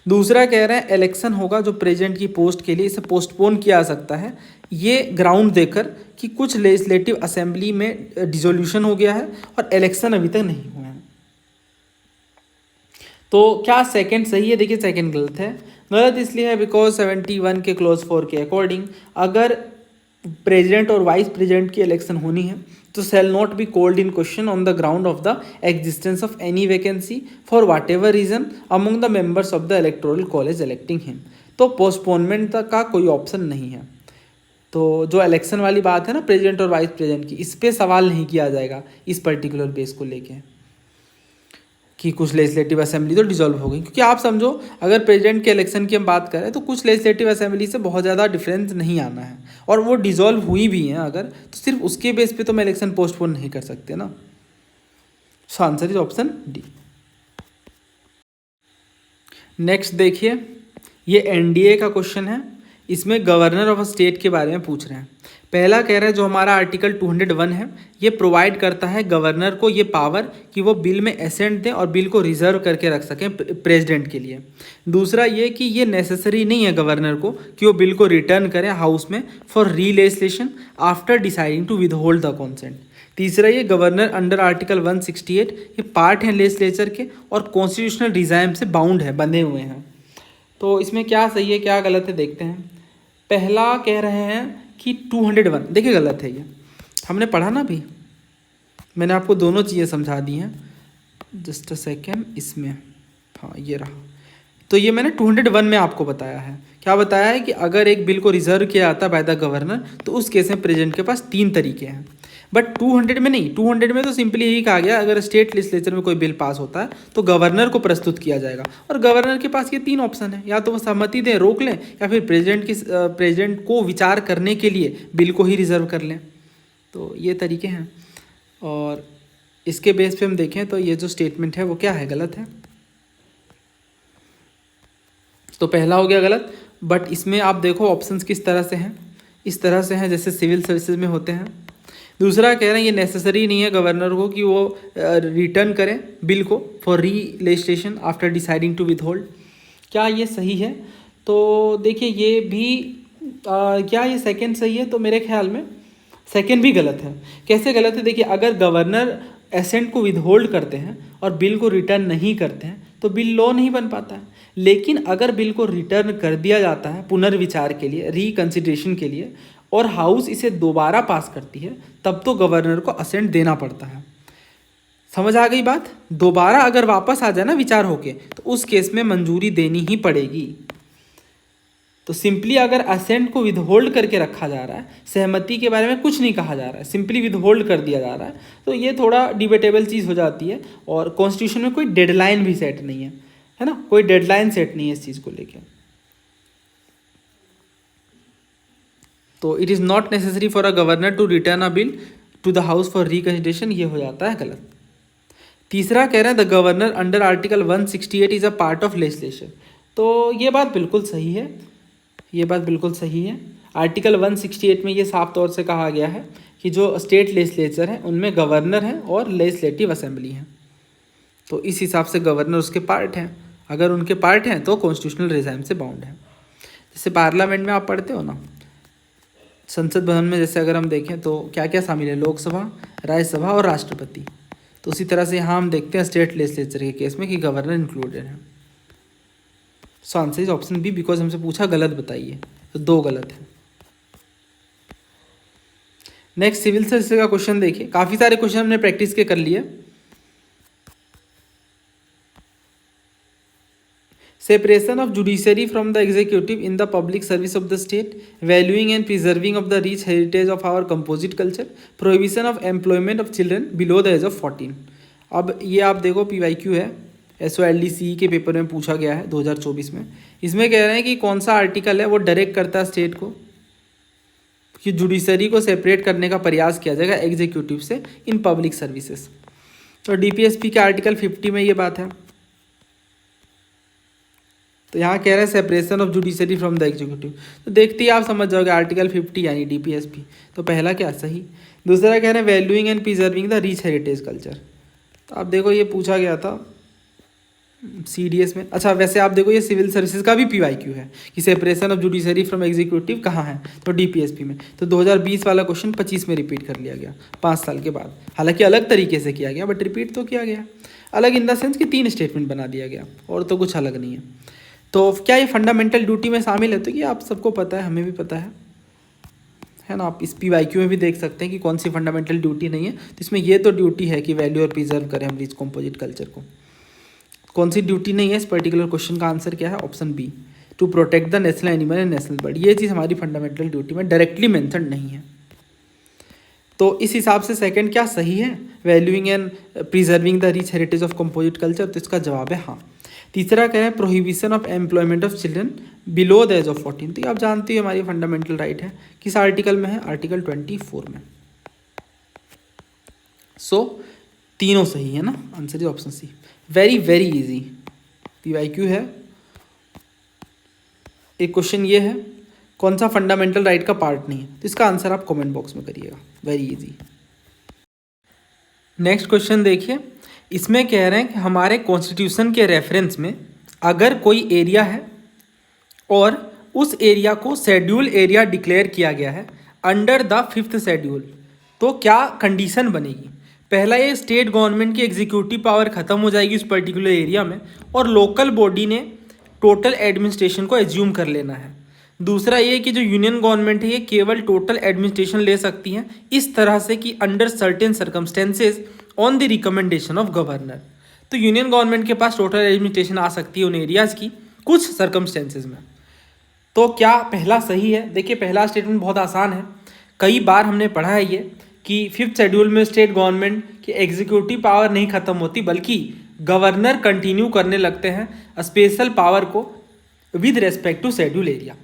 दूसरा कह रहे हैं इलेक्शन होगा जो प्रेसिडेंट की पोस्ट के लिए, इसे पोस्टपोन किया जा सकता है ये ग्राउंड देकर कि कुछ लेजिस्लेटिव असेंबली में डिसोल्यूशन हो गया है और इलेक्शन अभी तक नहीं हुए हैं। तो क्या सेकंड सही है? देखिए सेकंड गलत है। गलत इसलिए है बिकॉज 71 के क्लॉज 4 के अकॉर्डिंग अगर प्रेसिडेंट और वाइस प्रेसिडेंट की इलेक्शन होनी है तो shall not be called in question on the ground of the existence of any vacancy for whatever reason among the members of the electoral college electing him. तो postponement का कोई option नहीं है। तो जो इलेक्शन वाली बात है ना प्रेसिडेंट और वाइस प्रेसिडेंट की, इस पर सवाल नहीं किया जाएगा इस पर्टिकुलर बेस को लेके कि कुछ लेजिस्लेटिव असेंबली तो डिसॉल्व हो गई, क्योंकि आप समझो अगर प्रेसिडेंट के इलेक्शन की हम बात करें तो कुछ लेजिस्लेटिव असेंबली से बहुत ज़्यादा डिफरेंस नहीं आना है और वो डिसॉल्व हुई भी हैं अगर, तो सिर्फ उसके बेस पे तो मैं इलेक्शन पोस्टपोन नहीं कर सकते ना। सो answer is option D. Next देखिए, ये एनडीए का क्वेश्चन है, इसमें गवर्नर ऑफ अ स्टेट के बारे में पूछ रहे हैं। पहला कह रहा है जो हमारा आर्टिकल 201 है ये प्रोवाइड करता है गवर्नर को ये पावर कि वो बिल में एसेंट दें और बिल को रिजर्व करके रख सकें प्रेसिडेंट के लिए। दूसरा ये कि ये नेसेसरी नहीं है गवर्नर को कि वो बिल को रिटर्न करें हाउस में for relegislation after deciding to withhold the consent. तीसरा ये गवर्नर अंडर आर्टिकल 168 ये पार्ट है लेजिस्लेचर के और कॉन्स्टिट्यूशनल डिज़ाइन से बाउंड है, बंधे हुए हैं। तो इसमें क्या सही है क्या गलत है देखते हैं। पहला कह रहे हैं कि 201, देखिए गलत है ये, हमने पढ़ा ना अभी, मैंने आपको दोनों चीज़ें समझा दी हैं। जस्ट अ सेकेंड, इसमें हाँ ये रहा। तो ये मैंने 201 में आपको बताया है, क्या बताया है कि अगर एक बिल को रिजर्व किया जाता है बाय द गवर्नर तो उस केस में प्रेसिडेंट के पास 3 तरीके हैं। बट 200 में नहीं, 200 में तो सिंपली यही कहा गया अगर स्टेट लेजिस्लेचर में कोई बिल पास होता है तो गवर्नर को प्रस्तुत किया जाएगा और गवर्नर के पास ये 3 ऑप्शन है, या तो वो सहमति दें रोक लें या फिर प्रेसिडेंट को विचार करने के लिए बिल को ही रिजर्व कर लें। तो ये तरीके हैं। और इसके बेस पे हम देखें तो ये जो स्टेटमेंट है वो क्या है, गलत है। तो पहला हो गया गलत। बट इसमें आप देखो ऑप्शंस किस तरह से हैं, इस तरह से हैं जैसे सिविल सर्विसेज में होते हैं। दूसरा कह रहे हैं ये नेसेसरी नहीं है गवर्नर को कि वो रिटर्न करें बिल को for re legislation after deciding to withhold. क्या ये सही है? तो देखिए ये भी क्या ये सेकंड सही है? तो मेरे ख्याल में सेकंड भी गलत है। कैसे गलत है? देखिए अगर गवर्नर एसेंट को विथहोल्ड करते हैं और बिल को रिटर्न नहीं करते हैं तो बिल लॉ नहीं बन पाता है। लेकिन अगर बिल को रिटर्न कर दिया जाता है पुनर्विचार के लिए, रिकंसिडरेशन के लिए, और हाउस इसे दोबारा पास करती है, तब तो गवर्नर को असेंट देना पड़ता है। समझ आ गई बात? दोबारा अगर वापस आ जाए ना विचार होके तो उस केस में मंजूरी देनी ही पड़ेगी। तो सिंपली अगर असेंट को विदहोल्ड करके रखा जा रहा है, सहमति के बारे में कुछ नहीं कहा जा रहा है, सिंपली विदहोल्ड कर दिया जा रहा है, तो ये थोड़ा डिबेटेबल चीज़ हो जाती है। और कॉन्स्टिट्यूशन में कोई डेडलाइन भी सेट नहीं है ना, कोई डेडलाइन सेट नहीं है इस चीज़ को लेकर। तो it is not necessary for a governor to return a bill to the house for reconsideration, ये हो जाता है गलत। तीसरा कह रहे हैं the governor under article 168 is a part of legislation. तो ये बात बिल्कुल सही है, ये बात बिल्कुल सही है। आर्टिकल 168 में ये साफ तौर से कहा गया है कि जो स्टेट लेजिस्लेचर है उनमें गवर्नर हैं और लेजिस्लेटिव असेंबली हैं। तो इस हिसाब से गवर्नर उसके पार्ट हैं, अगर उनके पार्ट हैं तो कॉन्स्टिट्यूशनल रिजाइम से बाउंड है। जैसे पार्लियामेंट में आप पढ़ते हो ना, संसद भवन में जैसे अगर हम देखें तो क्या क्या शामिल है, लोकसभा, राज्यसभा और राष्ट्रपति। तो उसी तरह से यहाँ हम देखते हैं स्टेट लेजिस्लेचर के केस में कि गवर्नर इंक्लूडेड है। So answer is option B, because हमसे पूछा गलत बताइए, तो 2 गलत है। नेक्स्ट सिविल सर्विस का क्वेश्चन देखिए, काफ़ी सारे क्वेश्चन हमने प्रैक्टिस के कर लिए। Separation of judiciary from the executive in the public service of the state, valuing and preserving of the rich heritage of our composite culture, prohibition of employment of children below the age of 14। अब ये आप देखो PYQ है, SOLDCE के paper में पूछा गया है 2024 में। इसमें कह रहे हैं कि कौन सा आर्टिकल है वो डायरेक्ट करता है स्टेट को कि जुडिशरी को सेपरेट करने का प्रयास किया जाएगा एग्जीक्यूटिव से इन पब्लिक सर्विसेज। तो DPSP के आर्टिकल 50 में ये बात है। तो यहाँ कह रहे हैं separation of judiciary from the executive, तो देखते ही आप समझ जाओगे आर्टिकल 50 यानी DPSP। तो पहला क्या सही। दूसरा कह रहे हैं valuing and preserving the rich heritage culture. तो आप देखो ये पूछा गया था CDS में। अच्छा वैसे आप देखो ये सिविल सर्विसेज का भी PYQ है कि separation of judiciary from executive कहाँ है, तो DPSP में। तो 2020 वाला क्वेश्चन 25 में रिपीट कर लिया गया 5 साल के बाद। हालांकि अलग तरीके से किया गया बट रिपीट तो किया गया। अलग इन द सेंस कि 3 स्टेटमेंट बना दिया गया और तो कुछ अलग नहीं है। तो क्या ये फंडामेंटल ड्यूटी में शामिल है? तो ये आप सबको पता है, हमें भी पता है ना। आप इस PYQ में भी देख सकते हैं कि कौन सी फंडामेंटल ड्यूटी नहीं है। तो इसमें ये तो ड्यूटी है कि वैल्यू और प्रिजर्व करें हम रिच कंपोजिट कल्चर को। कौन सी ड्यूटी नहीं है इस पर्टिकुलर क्वेश्चन का आंसर क्या है, option B, to protect the national animal and national bird. ये चीज़ हमारी फंडामेंटल ड्यूटी में डायरेक्टली मेंशन नहीं है। तो इस हिसाब से सेकंड क्या सही है, valuing and preserving the rich heritage of composite culture, तो इसका जवाब है हाँ। तीसरा कह रहे हैं prohibition of employment of children below the age of 14। तो ये आप जानते हो हमारी फंडामेंटल राइट है, किस आर्टिकल में है, आर्टिकल 24 में। सो तीनों सही है ना, answer is option C. Very very easy PYQ है। एक क्वेश्चन ये है कौन सा फंडामेंटल राइट का पार्ट नहीं है, तो इसका आंसर आप कमेंट बॉक्स में करिएगा। Very easy. नेक्स्ट क्वेश्चन देखिए, इसमें कह रहे हैं कि हमारे कॉन्स्टिट्यूशन के रेफरेंस में अगर कोई एरिया है और उस एरिया को शेड्यूल एरिया डिक्लेयर किया गया है अंडर द 5th शेड्यूल, तो क्या कंडीशन बनेगी। पहला, ये स्टेट गवर्नमेंट की एग्जीक्यूटिव पावर खत्म हो जाएगी उस पर्टिकुलर एरिया में और लोकल बॉडी ने टोटल एडमिनिस्ट्रेशन को एज्यूम कर लेना है। दूसरा ये कि जो यूनियन गवर्नमेंट है ये केवल टोटल एडमिनिस्ट्रेशन ले सकती है इस तरह से कि under certain circumstances on the recommendation of governor. तो यूनियन गवर्नमेंट के पास टोटल एडमिनिस्ट्रेशन आ सकती है उन एरियाज़ की कुछ सर्कमस्टेंसेज में। तो क्या पहला सही है? देखिए पहला स्टेटमेंट बहुत आसान है, कई बार हमने पढ़ा है ये कि 5th शेड्यूल में स्टेट गवर्नमेंट की एग्जीक्यूटिव पावर नहीं खत्म होती बल्कि गवर्नर कंटिन्यू करने लगते हैं स्पेशल पावर को with respect to schedule area.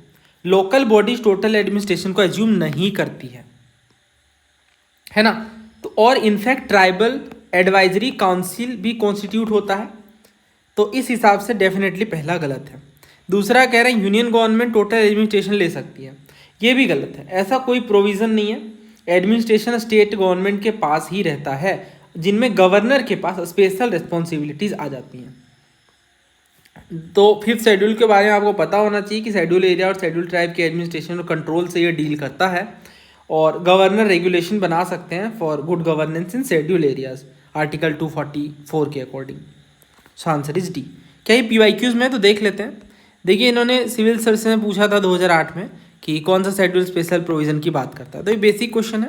Local bodies total administration को एज्यूम नहीं करती है ना। तो और इनफैक्ट ट्राइबल एडवाइजरी काउंसिल भी कॉन्स्टिट्यूट होता है, तो इस हिसाब से डेफिनेटली पहला गलत है। दूसरा कह रहे हैं यूनियन गवर्नमेंट टोटल एडमिनिस्ट्रेशन ले सकती है, ये भी गलत है। ऐसा कोई प्रोविज़न नहीं है, एडमिनिस्ट्रेशन स्टेट गवर्नमेंट के पास ही रहता है, जिनमें गवर्नर के पास स्पेशल रिस्पॉन्सिबिलिटीज़ आ जाती हैं। तो फिफ्थ शेड्यूल के बारे में आपको पता होना चाहिए कि शेड्यूल एरिया और शेड्यूल ट्राइब के एडमिनिस्ट्रेशन और कंट्रोल से ये डील करता है, और गवर्नर रेगुलेशन बना सकते हैं for good governance in schedule areas, article 244 के according. So answer is D. क्या ये PYQs में तो देख लेते हैं। देखिए, इन्होंने सिविल सर्विस में पूछा था 2008 में कि कौन सा शेड्यूल स्पेशल प्रोविजन की बात करता है, तो ये बेसिक क्वेश्चन है।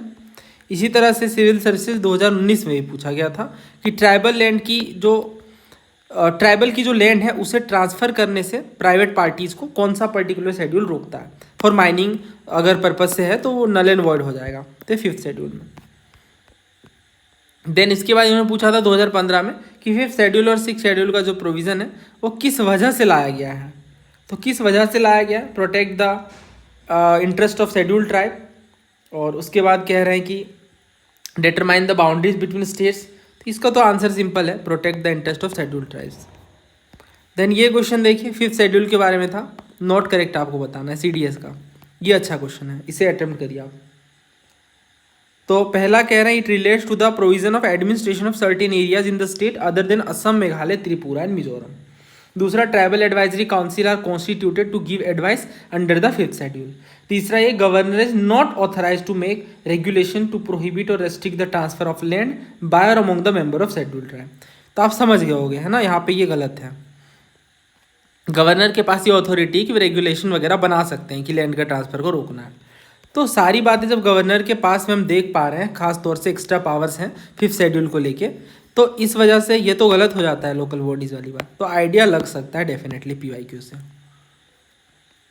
इसी तरह से सिविल सर्विसेज 2019 में भी पूछा गया था कि ट्राइबल की जो लैंड है उसे ट्रांसफ़र करने से प्राइवेट पार्टीज़ को कौन सा पर्टिकुलर शेड्यूल रोकता है। फॉर माइनिंग अगर पर्पज से है तो वो नल एंड वॉइड हो जाएगा, तो फिफ्थ शेड्यूल में। देन इसके बाद इन्होंने पूछा था 2015 में कि फिफ्थ शेड्यूल और सिक्स शेड्यूल का जो प्रोविज़न है वो किस वजह से लाया गया है। तो किस वजह से लाया गया है? Protect the interest of schedule tribe, और उसके बाद कह रहे हैं कि determine the boundaries between states. तो इसका तो आंसर सिंपल है, protect the interest of schedule tribes. Then ये क्वेश्चन देखिए, फिफ्थ शेड्यूल के बारे में था, नॉट करेक्ट आपको बताना है CDS का। ये अच्छा क्वेश्चन है, इसे अटेम्प्ट करिए आप। तो पहला कह रहे हैं it relates to the provision of administration of certain areas in the state other than Assam, Meghalaya, Tripura and Mizoram. दूसरा, tribal advisory council are constituted to give advice under the fifth schedule. तीसरा, ये governor is not authorise to make regulation to prohibit or restrict the transfer of land by or among the member of schedule tribe. तो आप समझ गए होंगे, है ना, यहाँ पे ये गलत है। गवर्नर के पास ये अथॉरिटी कि रेगुलेशन वगैरह बना सकते हैं कि लैंड का ट्रांसफर को रोकना है। तो सारी बातें जब गवर्नर के पास में हम देख पा रहे हैं, खास तौर से एक्स्ट्रा पावर्स हैं फिफ्थ शेड्यूल को लेके, तो इस वजह से ये तो गलत हो जाता है लोकल बॉडीज़ वाली बात। तो आइडिया लग सकता है डेफिनेटली PYQ से।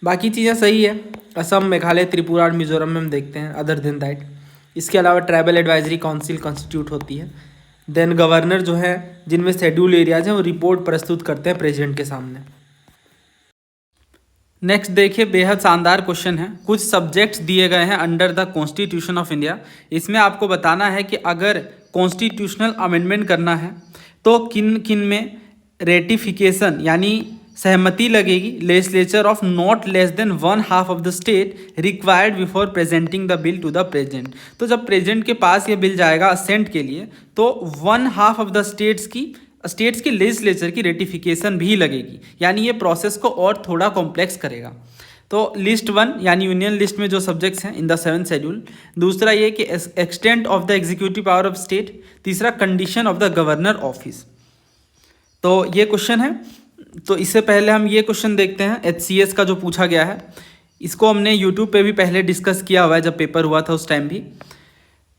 बाकी चीज़ें सही है, असम, मेघालय, त्रिपुरा और मिजोरम में हम देखते हैं अदर देन दैट। इसके अलावा ट्राइबल एडवाइजरी काउंसिल कॉन्स्टिट्यूट होती है। देन गवर्नर जो है जिनमें शेड्यूल एरियाज हैं वो रिपोर्ट प्रस्तुत करते हैं प्रेसिडेंट के सामने। नेक्स्ट देखिए, बेहद शानदार क्वेश्चन है। कुछ सब्जेक्ट्स दिए गए हैं under the constitution of India. इसमें आपको बताना है कि अगर कॉन्स्टिट्यूशनल अमेंडमेंट करना है तो किन किन में रेटिफिकेशन यानी सहमति लगेगी। Legislature of not less than 1/2 of the state required before presenting the bill to the president. तो जब प्रेसिडेंट के पास ये बिल जाएगा असेंट के लिए, तो 1/2 ऑफ द स्टेट्स की लेजिस्लेचर की रेटिफिकेशन भी लगेगी, यानी ये प्रोसेस को और थोड़ा कॉम्प्लेक्स करेगा। तो लिस्ट 1 यानी यूनियन लिस्ट में जो सब्जेक्ट्स हैं इन द 7th शेड्यूल। दूसरा ये कि extent of the executive power of state. तीसरा, condition of the governor office. तो ये क्वेश्चन है। तो इससे पहले हम ये क्वेश्चन देखते हैं HCS का जो पूछा गया है। इसको हमने यूट्यूब पे भी पहले डिस्कस किया हुआ है, जब पेपर हुआ था उस टाइम भी।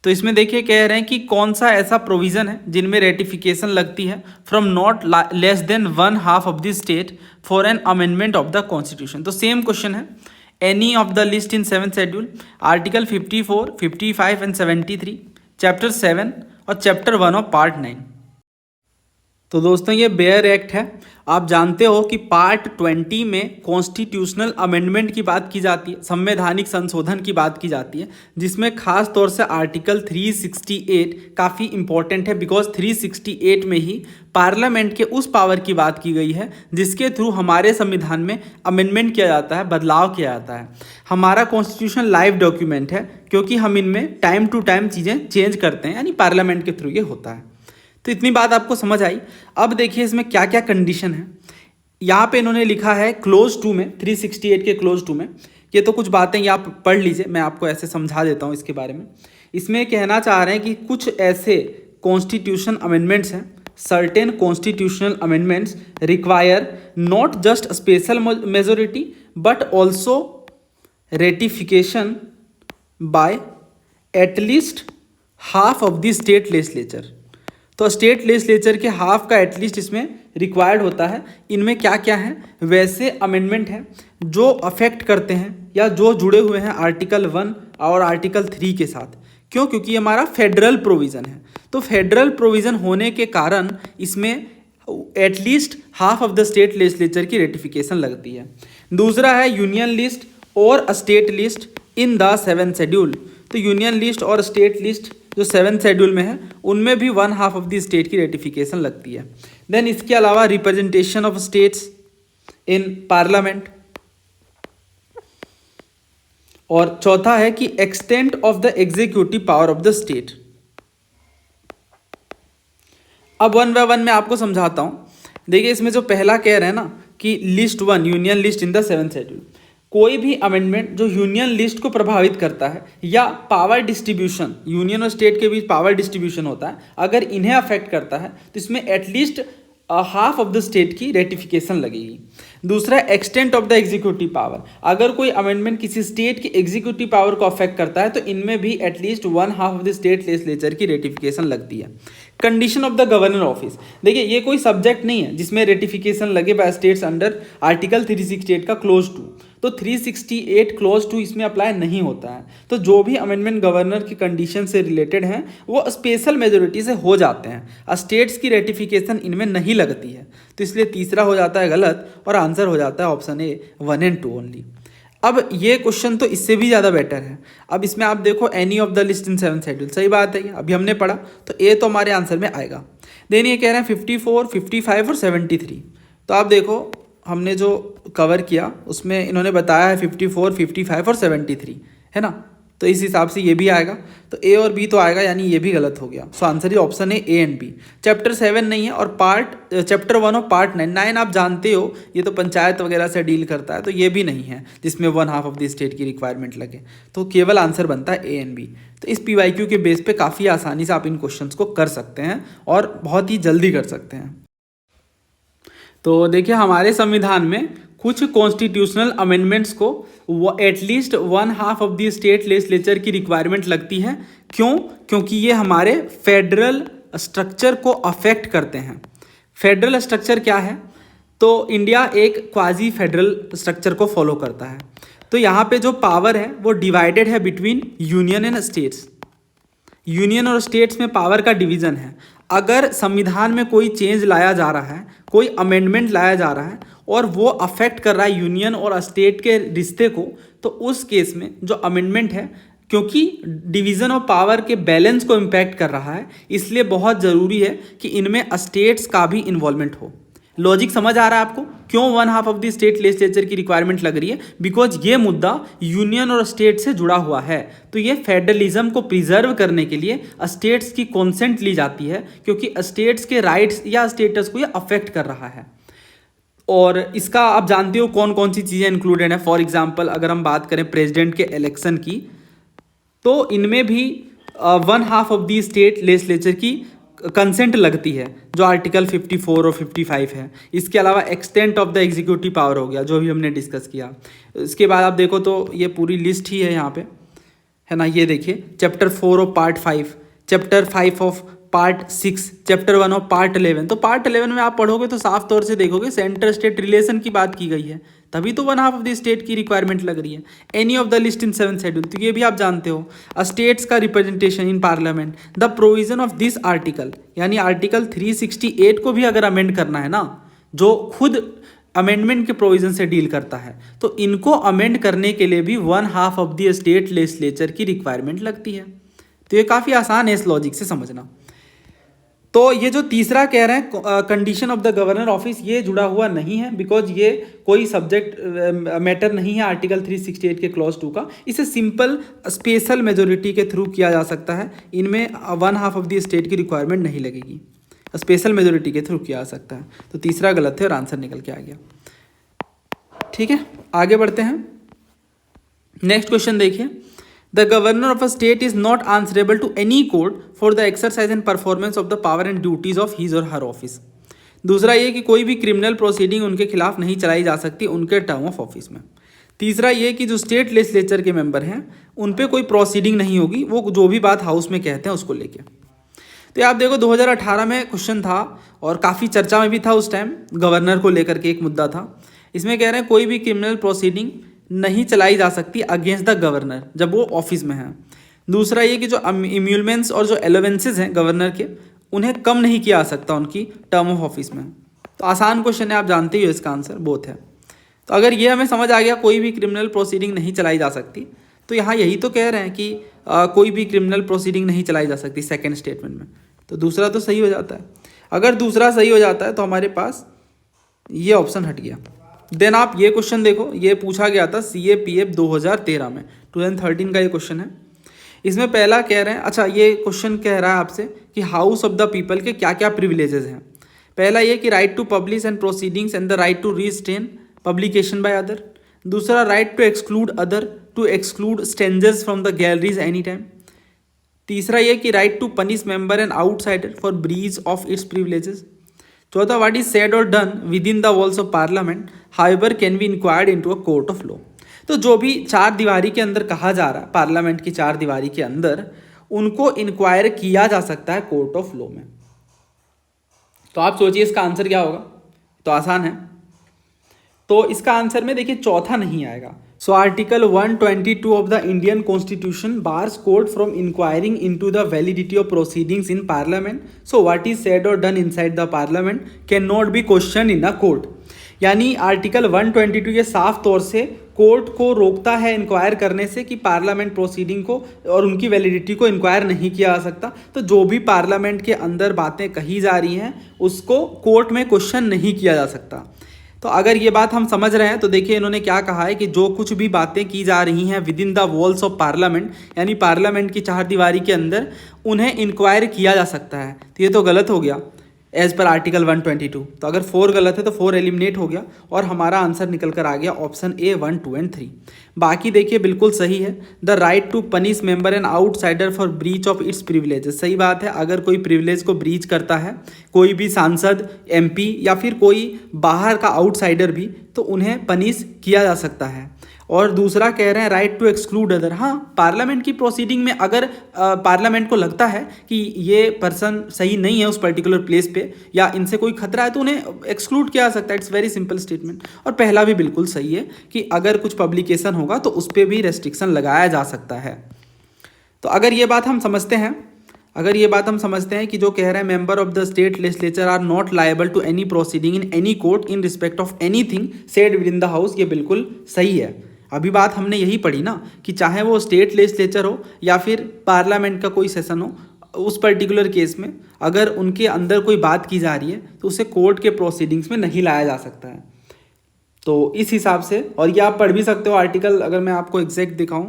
तो इसमें देखिए कह रहे हैं कि कौन सा ऐसा प्रोविज़न है जिनमें रेटिफिकेशन लगती है from not less than 1/2 of the state for an amendment of the constitution. तो सेम क्वेश्चन है, any of the list in 7th schedule, article 54, 55 and 73, chapter 7 और चैप्टर 1 ऑफ पार्ट 9। तो दोस्तों ये बेयर एक्ट है। आप जानते हो कि पार्ट 20 में कॉन्स्टिट्यूशनल अमेंडमेंट की बात की जाती है, संवैधानिक संशोधन की बात की जाती है, जिसमें खास तौर से आर्टिकल 368 काफ़ी इंपॉर्टेंट है, बिकॉज 368 में ही पार्लियामेंट के उस पावर की बात की गई है जिसके थ्रू हमारे संविधान में अमेंडमेंट किया जाता है, बदलाव किया जाता है। हमारा कॉन्स्टिट्यूशन लाइव डॉक्यूमेंट है, क्योंकि हम इनमें टाइम टू टाइम चीज़ें चेंज करते हैं, यानी पार्लियामेंट के थ्रू ये होता है। तो इतनी बात आपको समझ आई। अब देखिए इसमें क्या क्या कंडीशन है। यहाँ पे इन्होंने लिखा है क्लोज 2 में, 368 के क्लोज 2 में, ये तो कुछ बातें ये आप पढ़ लीजिए, मैं आपको ऐसे समझा देता हूँ इसके बारे में। इसमें कहना चाह रहे हैं कि कुछ ऐसे कॉन्स्टिट्यूशन अमेंडमेंट्स हैं, certain constitutional amendments require not just special majority but also ratification bye at least half of the state legislature. तो स्टेट लेजिस्लेचर के हाफ का एटलीस्ट इसमें रिक्वायर्ड होता है। इनमें क्या क्या है, वैसे अमेंडमेंट हैं जो अफेक्ट करते हैं या जो जुड़े हुए हैं आर्टिकल 1 और आर्टिकल 3 के साथ। क्यों? क्योंकि हमारा फेडरल प्रोविज़न है। तो फेडरल प्रोविज़न होने के कारण इसमें at least half of the state legislature की रेटिफिकेशन लगती है। दूसरा है यूनियन लिस्ट और state list in the 7th schedule. तो यूनियन लिस्ट और स्टेट लिस्ट जो 7th शेड्यूल में है उनमें भी 1/2 ऑफ द स्टेट की रेटिफिकेशन लगती है। देन इसके अलावा representation of states in parliament, और चौथा है कि extent of the executive power of the state. अब 1 बाय 1 मैं आपको समझाता हूं। देखिए इसमें जो पहला कह रहे हैं ना कि list 1 union list in the 7th schedule, कोई भी अमेंडमेंट जो यूनियन लिस्ट को प्रभावित करता है या पावर डिस्ट्रीब्यूशन, यूनियन और स्टेट के बीच पावर डिस्ट्रीब्यूशन होता है, अगर इन्हें अफेक्ट करता है तो इसमें at least half of the state की रेटिफिकेशन लगेगी। दूसरा, extent of the executive power, अगर कोई अमेंडमेंट किसी स्टेट की एग्जीक्यूटिव पावर को अफेक्ट करता है तो इनमें भी at least 1/2 of the state legislature की रेटिफिकेशन लगती है। Condition of the governor office, देखिए ये कोई सब्जेक्ट नहीं है जिसमें रेटिफिकेशन लगे बाय स्टेट्स अंडर आर्टिकल 368 का क्लोज 2, तो 368 क्लोज 2 इसमें अप्लाई नहीं होता है। तो जो भी अमेंडमेंट गवर्नर की कंडीशन से रिलेटेड हैं वो स्पेशल मेजोरिटी से हो जाते हैं, स्टेट्स की रेटिफिकेशन इनमें नहीं लगती है। तो इसलिए तीसरा हो जाता है गलत और आंसर हो जाता है ऑप्शन ए 1 और 2 ओनली। अब ये क्वेश्चन तो इससे भी ज़्यादा बेटर है। अब इसमें आप देखो any of the list in 7th schedule, सही बात है, अभी हमने पढ़ा तो ए तो हमारे आंसर में आएगा। देन ये कह रहे हैं 54, 55 और 73। तो आप देखो हमने जो कवर किया उसमें इन्होंने बताया है 54, 55 और 73, है ना, तो इस हिसाब से ये भी आएगा। तो ए और बी तो आएगा, यानी ये भी गलत हो गया। So answer is option A and B. Chapter 7 नहीं है और चैप्टर 1 और पार्ट 9 आप जानते हो ये तो पंचायत वगैरह से डील करता है, तो ये भी नहीं है जिसमें 1/2 ऑफ द स्टेट की रिक्वायरमेंट लगे। तो केवल आंसर बनता है ए एंड बी। तो इस PYQ के बेस पे काफ़ी आसानी से आप इन क्वेश्चंस को कर सकते हैं और बहुत ही जल्दी कर सकते हैं। तो देखिए हमारे संविधान में कुछ कॉन्स्टिट्यूशनल अमेंडमेंट्स को at least 1/2 of the state legislature की रिक्वायरमेंट लगती है। क्यों? क्योंकि ये हमारे फेडरल स्ट्रक्चर को अफेक्ट करते हैं। फेडरल स्ट्रक्चर क्या है? तो इंडिया एक क्वाजी फेडरल स्ट्रक्चर को फॉलो करता है। तो यहाँ पे जो पावर है वो डिवाइडेड है between union and states. Union और स्टेट्स में पावर का डिवीजन है। अगर संविधान में कोई चेंज लाया जा रहा है, कोई अमेंडमेंट लाया जा रहा है और वो अफेक्ट कर रहा है यूनियन और स्टेट के रिश्ते को, तो उस केस में जो अमेंडमेंट है, क्योंकि डिवीज़न ऑफ पावर के बैलेंस को इम्पैक्ट कर रहा है, इसलिए बहुत ज़रूरी है कि इनमें स्टेट्स का भी इन्वॉल्वमेंट हो। लॉजिक समझ आ रहा है आपको? क्यों 1/2 ऑफ द स्टेट लेजिस्लेचर की रिक्वायरमेंट लग रही है? बिकॉज ये मुद्दा यूनियन और स्टेट से जुड़ा हुआ है। तो ये फेडरलिज्म को प्रिजर्व करने के लिए स्टेट्स की कॉन्सेंट ली जाती है, क्योंकि स्टेट्स के राइट्स या स्टेटस को ये अफेक्ट कर रहा है। और इसका आप जानते हो कौन कौन सी चीज़ें इंक्लूडेड हैं। फॉर एग्जाम्पल अगर हम बात करें प्रेसिडेंट के इलेक्शन की, तो इनमें भी 1/2 ऑफ द स्टेट लेजिस्लेचर की कंसेंट लगती है, जो आर्टिकल 54 और 55 है। इसके अलावा extent of the executive power हो गया, जो भी हमने डिस्कस किया। इसके बाद आप देखो तो ये पूरी लिस्ट ही है यहाँ पे, है ना। ये देखिए chapter 4 of part 5, chapter 5 of part 6, chapter 1 of part 11। तो पार्ट 11 में आप पढ़ोगे तो साफ तौर से देखोगे सेंटर स्टेट रिलेशन की बात की गई है, तभी तो 1/2 ऑफ द स्टेट की रिक्वायरमेंट लग रही है। Any of the list in 7th schedule, तो ये भी आप जानते हो। स्टेट्स का representation in parliament, the provision of this article, यानी आर्टिकल 368 को भी अगर अमेंड करना है ना, जो खुद अमेंडमेंट के प्रोविजन से डील करता है, तो इनको अमेंड करने के लिए भी 1/2 ऑफ द स्टेट लेजिस्लेचर की रिक्वायरमेंट लगती है। तो ये काफ़ी आसान है इस लॉजिक से समझना। तो ये जो तीसरा कह रहे हैं condition of the governor office, ये जुड़ा हुआ नहीं है, बिकॉज ये कोई सब्जेक्ट मैटर नहीं है आर्टिकल 368 के क्लॉज 2 का। इसे सिंपल स्पेशल मेजोरिटी के थ्रू किया जा सकता है। इनमें 1/2 ऑफ द स्टेट की रिक्वायरमेंट नहीं लगेगी, स्पेशल मेजोरिटी के थ्रू किया जा सकता है। तो तीसरा गलत है और आंसर निकल के आ गया। ठीक है, आगे बढ़ते हैं। नेक्स्ट क्वेश्चन देखिए, the governor of a state is not answerable to any court for the exercise and performance of the power and duties of his और हर ऑफिस। दूसरा ये कि कोई भी क्रिमिनल प्रोसीडिंग उनके खिलाफ नहीं चलाई जा सकती उनके टर्म ऑफ ऑफिस में। तीसरा ये कि जो स्टेट लेजिस्लेचर के मेंबर हैं उन पे कोई प्रोसीडिंग नहीं होगी, वो जो भी बात हाउस में कहते हैं उसको लेके। तो आप देखो 2018 में क्वेश्चन था और काफ़ी चर्चा में भी था उस टाइम, गवर्नर को लेकर के एक मुद्दा था। इसमें कह रहे हैं कोई भी क्रिमिनल प्रोसीडिंग नहीं चलाई जा सकती अगेंस्ट द गवर्नर जब वो ऑफिस में है। दूसरा ये कि जो इम्यूलमेंट्स और जो एलोवेंसेज हैं गवर्नर के, उन्हें कम नहीं किया जा सकता उनकी टर्म ऑफ ऑफिस में। तो आसान क्वेश्चन है, आप जानते ही हो इसका आंसर बोथ है। तो अगर ये हमें समझ आ गया कोई भी क्रिमिनल प्रोसीडिंग नहीं चलाई जा सकती, तो यहाँ यही तो कह रहे हैं कि कोई भी क्रिमिनल प्रोसीडिंग नहीं चलाई जा सकती सेकेंड स्टेटमेंट में। तो दूसरा तो सही हो जाता है। अगर दूसरा सही हो जाता है तो हमारे पास ये ऑप्शन हट गया। देन आप ये क्वेश्चन देखो, ये पूछा गया था CAPF 2013 में, 2013 का ये क्वेश्चन है। इसमें पहला कह रहे हैं, अच्छा ये क्वेश्चन कह रहा है आपसे कि हाउस ऑफ द पीपल के क्या क्या प्रिविलेजेस हैं। पहला ये कि right to publish and proceedings and the right to restrain publication by other. दूसरा right to exclude other, to exclude strangers from the galleries any time. तीसरा ये कि right to punish member and outsider for breach of its privileges. चौथा, what is said or done within the walls of parliament however can be inquired into a court of law. तो जो भी चार दीवारी के अंदर कहा जा रहा है, पार्लियामेंट की चार दीवारी के अंदर, उनको इंक्वायर किया जा सकता है कोर्ट ऑफ लॉ में। तो आप सोचिए इसका आंसर क्या होगा। तो आसान है, तो इसका आंसर में देखिए चौथा नहीं आएगा। So article 122 of the Indian constitution bars court from inquiring into the validity of proceedings in parliament. So what is said or done inside the parliament can not be question in a court. यानी article 122 ये साफ तौर से court को रोकता है inquire करने से कि पार्लियामेंट प्रोसीडिंग को और उनकी वैलिडिटी को इंक्वायर नहीं किया जा सकता। तो जो भी पार्लियामेंट के अंदर बातें कही जा रही हैं उसको कोर्ट में क्वेश्चन नहीं किया जा सकता। तो अगर ये बात हम समझ रहे हैं तो देखिए इन्होंने क्या कहा है कि जो कुछ भी बातें की जा रही हैं with in the walls of parliament, यानी पार्लियामेंट की चार दीवारी के अंदर, उन्हें इंक्वायर किया जा सकता है। तो ये तो गलत हो गया एज पर आर्टिकल 122। तो अगर 4 गलत है तो 4 एलिमिनेट हो गया और हमारा आंसर निकल कर आ गया ऑप्शन A 1, 2 एंड 3। बाकी देखिए बिल्कुल सही है। The right to punish member and outsider for breach of its privileges. सही बात है, अगर कोई प्रिविलेज को ब्रीच करता है, कोई भी सांसद, MP या फिर कोई बाहर का आउटसाइडर भी, तो उन्हें पनिश किया जा सकता है। और दूसरा कह रहे हैं राइट टू एक्सक्लूड अदर। हाँ, पार्लियामेंट की प्रोसीडिंग में अगर पार्लियामेंट को लगता है कि ये पर्सन सही नहीं है उस पर्टिकुलर प्लेस पे या इनसे कोई खतरा है तो उन्हें एक्सक्लूड किया जा सकता है। It's very simple statement. और पहला भी बिल्कुल सही है कि अगर कुछ पब्लिकेशन होगा तो उस पर भी रेस्ट्रिक्शन लगाया जा सकता है। तो अगर ये बात हम समझते हैं कि जो कह रहे हैं member of the state legislature are not liable to any proceeding in any court in respect of anything said within the house, ये बिल्कुल सही है। अभी बात हमने यही पढ़ी ना कि चाहे वो स्टेट लेजिस्लेचर हो या फिर पार्लियामेंट का कोई सेशन हो, उस पर्टिकुलर केस में अगर उनके अंदर कोई बात की जा रही है तो उसे कोर्ट के प्रोसीडिंग्स में नहीं लाया जा सकता है। तो इस हिसाब से, और ये आप पढ़ भी सकते हो आर्टिकल, अगर मैं आपको एग्जैक्ट दिखाऊं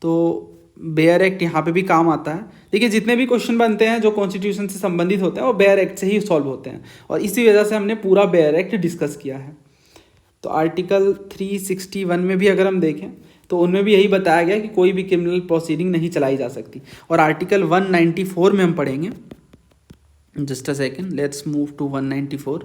तो बेयर एक्ट यहाँ पे भी काम आता है। देखिए जितने भी क्वेश्चन बनते हैं जो कॉन्स्टिट्यूशन से संबंधित होते हैं वो बेयर एक्ट से ही सॉल्व होते हैं और इसी वजह से हमने पूरा बेयर एक्ट डिस्कस किया है। तो आर्टिकल 361 में भी अगर हम देखें तो उनमें भी यही बताया गया कि कोई भी क्रिमिनल प्रोसीडिंग नहीं चलाई जा सकती। और आर्टिकल 194 में हम पढ़ेंगे, just a second, let's move to 194।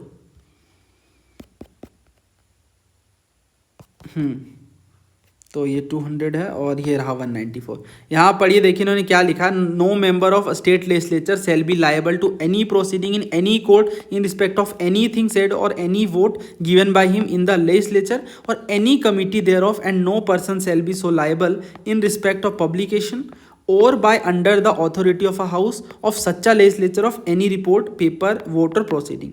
तो ये 200 है और ये रहा 194। यहाँ पढ़िए, देखिए इन्होंने क्या लिखा, no member of state legislature shall be liable to any proceeding in any court in respect of anything said or any vote given by him in the legislature or any committee thereof, and no person shall be so liable in respect of publication or by under the authority of a house of such a legislature of any report, paper, voter proceeding.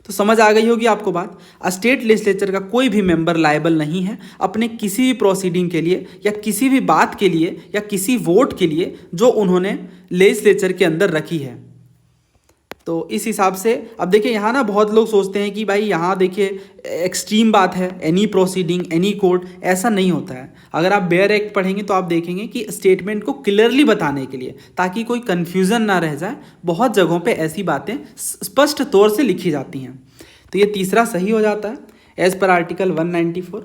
तो समझ आ गई होगी आपको बात। State legislature का कोई भी member liable नहीं है अपने किसी भी प्रोसीडिंग के लिए या किसी भी बात के लिए या किसी वोट के लिए जो उन्होंने लेजिस्लेचर के अंदर रखी है। तो इस हिसाब से अब देखिए यहाँ ना बहुत लोग सोचते हैं कि भाई यहाँ देखिए एक्सट्रीम बात है, एनी प्रोसीडिंग, एनी कोर्ट, ऐसा नहीं होता है। अगर आप बेयर एक्ट पढ़ेंगे तो आप देखेंगे कि स्टेटमेंट को क्लियरली बताने के लिए, ताकि कोई कन्फ्यूज़न ना रह जाए, बहुत जगहों पे ऐसी बातें स्पष्ट तौर से लिखी जाती हैं। तो ये तीसरा सही हो जाता है एज पर आर्टिकल 194।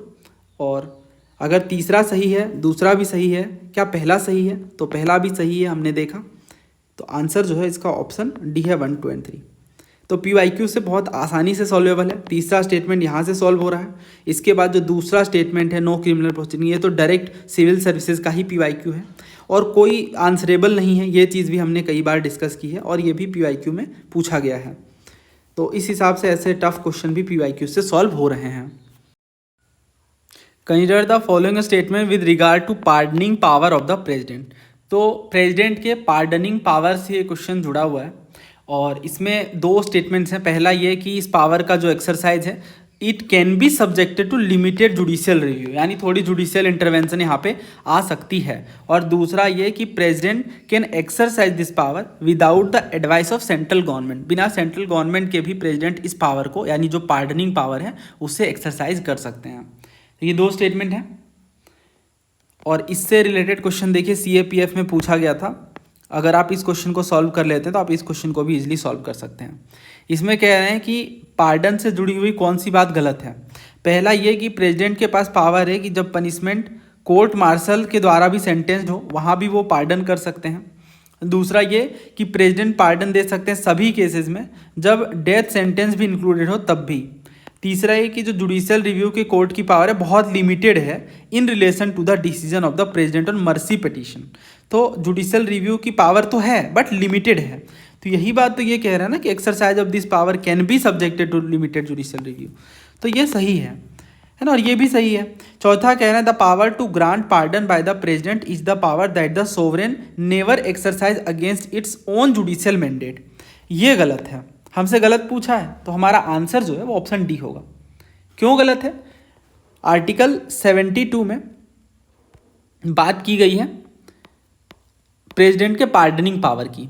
और अगर तीसरा सही है, दूसरा भी सही है, क्या पहला सही है? तो पहला भी सही है, हमने देखा। तो आंसर जो है इसका ऑप्शन डी है 1, 2 एंड 3। तो PYQ से बहुत आसानी से सॉल्वेबल है। तीसरा स्टेटमेंट यहाँ से सॉल्व हो रहा है। इसके बाद जो दूसरा स्टेटमेंट है नो क्रिमिनल प्रोसीडिंग, ये तो डायरेक्ट सिविल सर्विसेज का ही PYQ है और कोई आंसरेबल नहीं है। ये चीज़ भी हमने कई बार डिस्कस की है और ये भी PYQ में पूछा गया है। तो इस हिसाब से ऐसे टफ क्वेश्चन भी PYQ से सॉल्व हो रहे हैं। Consider the following statement with regard to pardoning power of the president. तो प्रेसिडेंट के पार्डनिंग पावर से ये क्वेश्चन जुड़ा हुआ है और इसमें दो स्टेटमेंट्स हैं। पहला ये कि इस पावर का जो एक्सरसाइज है it can be subjected to limited judicial review, यानी थोड़ी जुडिशियल इंटरवेंशन यहाँ पे आ सकती है। और दूसरा ये कि president can exercise this power without the advice of central government, बिना सेंट्रल गवर्नमेंट के भी प्रेसिडेंट इस पावर को, यानी जो पार्डनिंग पावर है, उसे एक्सरसाइज कर सकते हैं। तो ये दो स्टेटमेंट हैं। और इससे रिलेटेड क्वेश्चन देखिए CAPF में पूछा गया था। अगर आप इस क्वेश्चन को सॉल्व कर लेते हैं तो आप इस क्वेश्चन को भी इजीली सॉल्व कर सकते हैं। इसमें कह रहे हैं कि पार्डन से जुड़ी हुई कौन सी बात गलत है। पहला ये कि प्रेसिडेंट के पास पावर है कि जब पनिशमेंट कोर्ट मार्शल के द्वारा भी सेंटेंस्ड हो वहाँ भी वो पार्डन कर सकते हैं। दूसरा ये कि प्रेसिडेंट पार्डन दे सकते हैं सभी केसेस में जब डेथ सेंटेंस भी इंक्लूडेड हो तब भी। तीसरा ये कि जो जुडिशियल रिव्यू के कोर्ट की पावर है बहुत लिमिटेड है in relation to the decision of the president on mercy petition. तो जुडिशियल रिव्यू की पावर तो है बट लिमिटेड है। तो यही बात तो ये कह रहा है ना कि exercise of this power can be subjected to limited judicial review. तो ये सही है ना, और ये भी सही है। चौथा कह रहा है the power to grant pardon by the president is the power that the sovereign never exercise against its own judicial mandate. ये गलत है, हमसे गलत पूछा है तो हमारा आंसर जो है वो ऑप्शन डी होगा। क्यों गलत है? आर्टिकल 72 में बात की गई है प्रेसिडेंट के पार्डनिंग पावर की,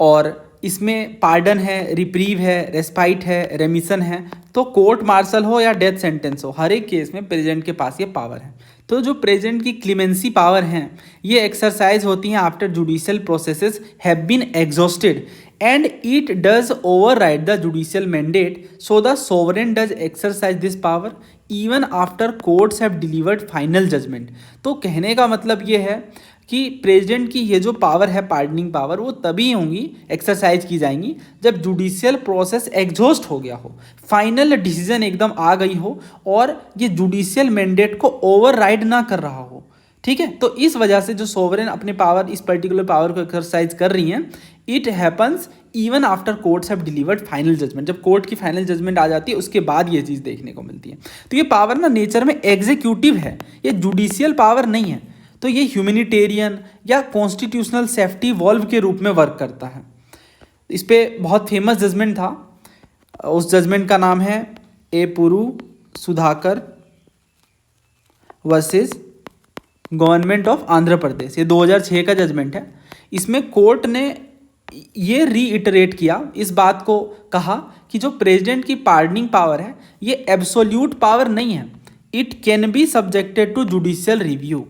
और इसमें पार्डन है, रिप्रीव है, रेस्पाइट है, रेमिशन है। तो कोर्ट मार्शल हो या डेथ सेंटेंस हो, हर एक केस में प्रेसिडेंट के पास ये पावर है। तो जो प्रेसिडेंट की क्लीमेंसी पावर हैं ये एक्सरसाइज होती हैं after judicial processes have been exhausted and it does override the judicial mandate, so the sovereign does exercise this power even after courts have delivered final judgment। तो कहने का मतलब ये है कि प्रेसिडेंट की ये जो पावर है पार्डनिंग पावर वो तभी होंगी, एक्सरसाइज की जाएंगी जब जुडिशियल प्रोसेस एग्जॉस्ट हो गया हो, फाइनल डिसीजन एकदम आ गई हो और ये जुडिशियल मैंडेट को ओवरराइड ना कर रहा हो। ठीक है, तो इस वजह से जो सोवरेन अपने पावर, इस पर्टिकुलर पावर को एक्सरसाइज कर रही हैं, it happens even after courts have delivered final judgment. जब कोर्ट की फाइनल जजमेंट आ जाती है उसके बाद ये चीज़ देखने को मिलती है। तो ये पावर ना नेचर में एग्जीक्यूटिव है, ये जुडिशियल पावर नहीं है। तो ये ह्यूमैनिटेरियन या कॉन्स्टिट्यूशनल सेफ्टी वॉल्व के रूप में वर्क करता है। इस पर बहुत फेमस जजमेंट था, उस जजमेंट का नाम है Epuru Sudhakar versus government of Andhra Pradesh. ये 2006 का जजमेंट है। इसमें कोर्ट ने ये रीइटरेट किया, इस बात को कहा कि जो प्रेसिडेंट की पार्डनिंग पावर है ये एब्सोल्यूट पावर नहीं है, it can be subjected to judicial review.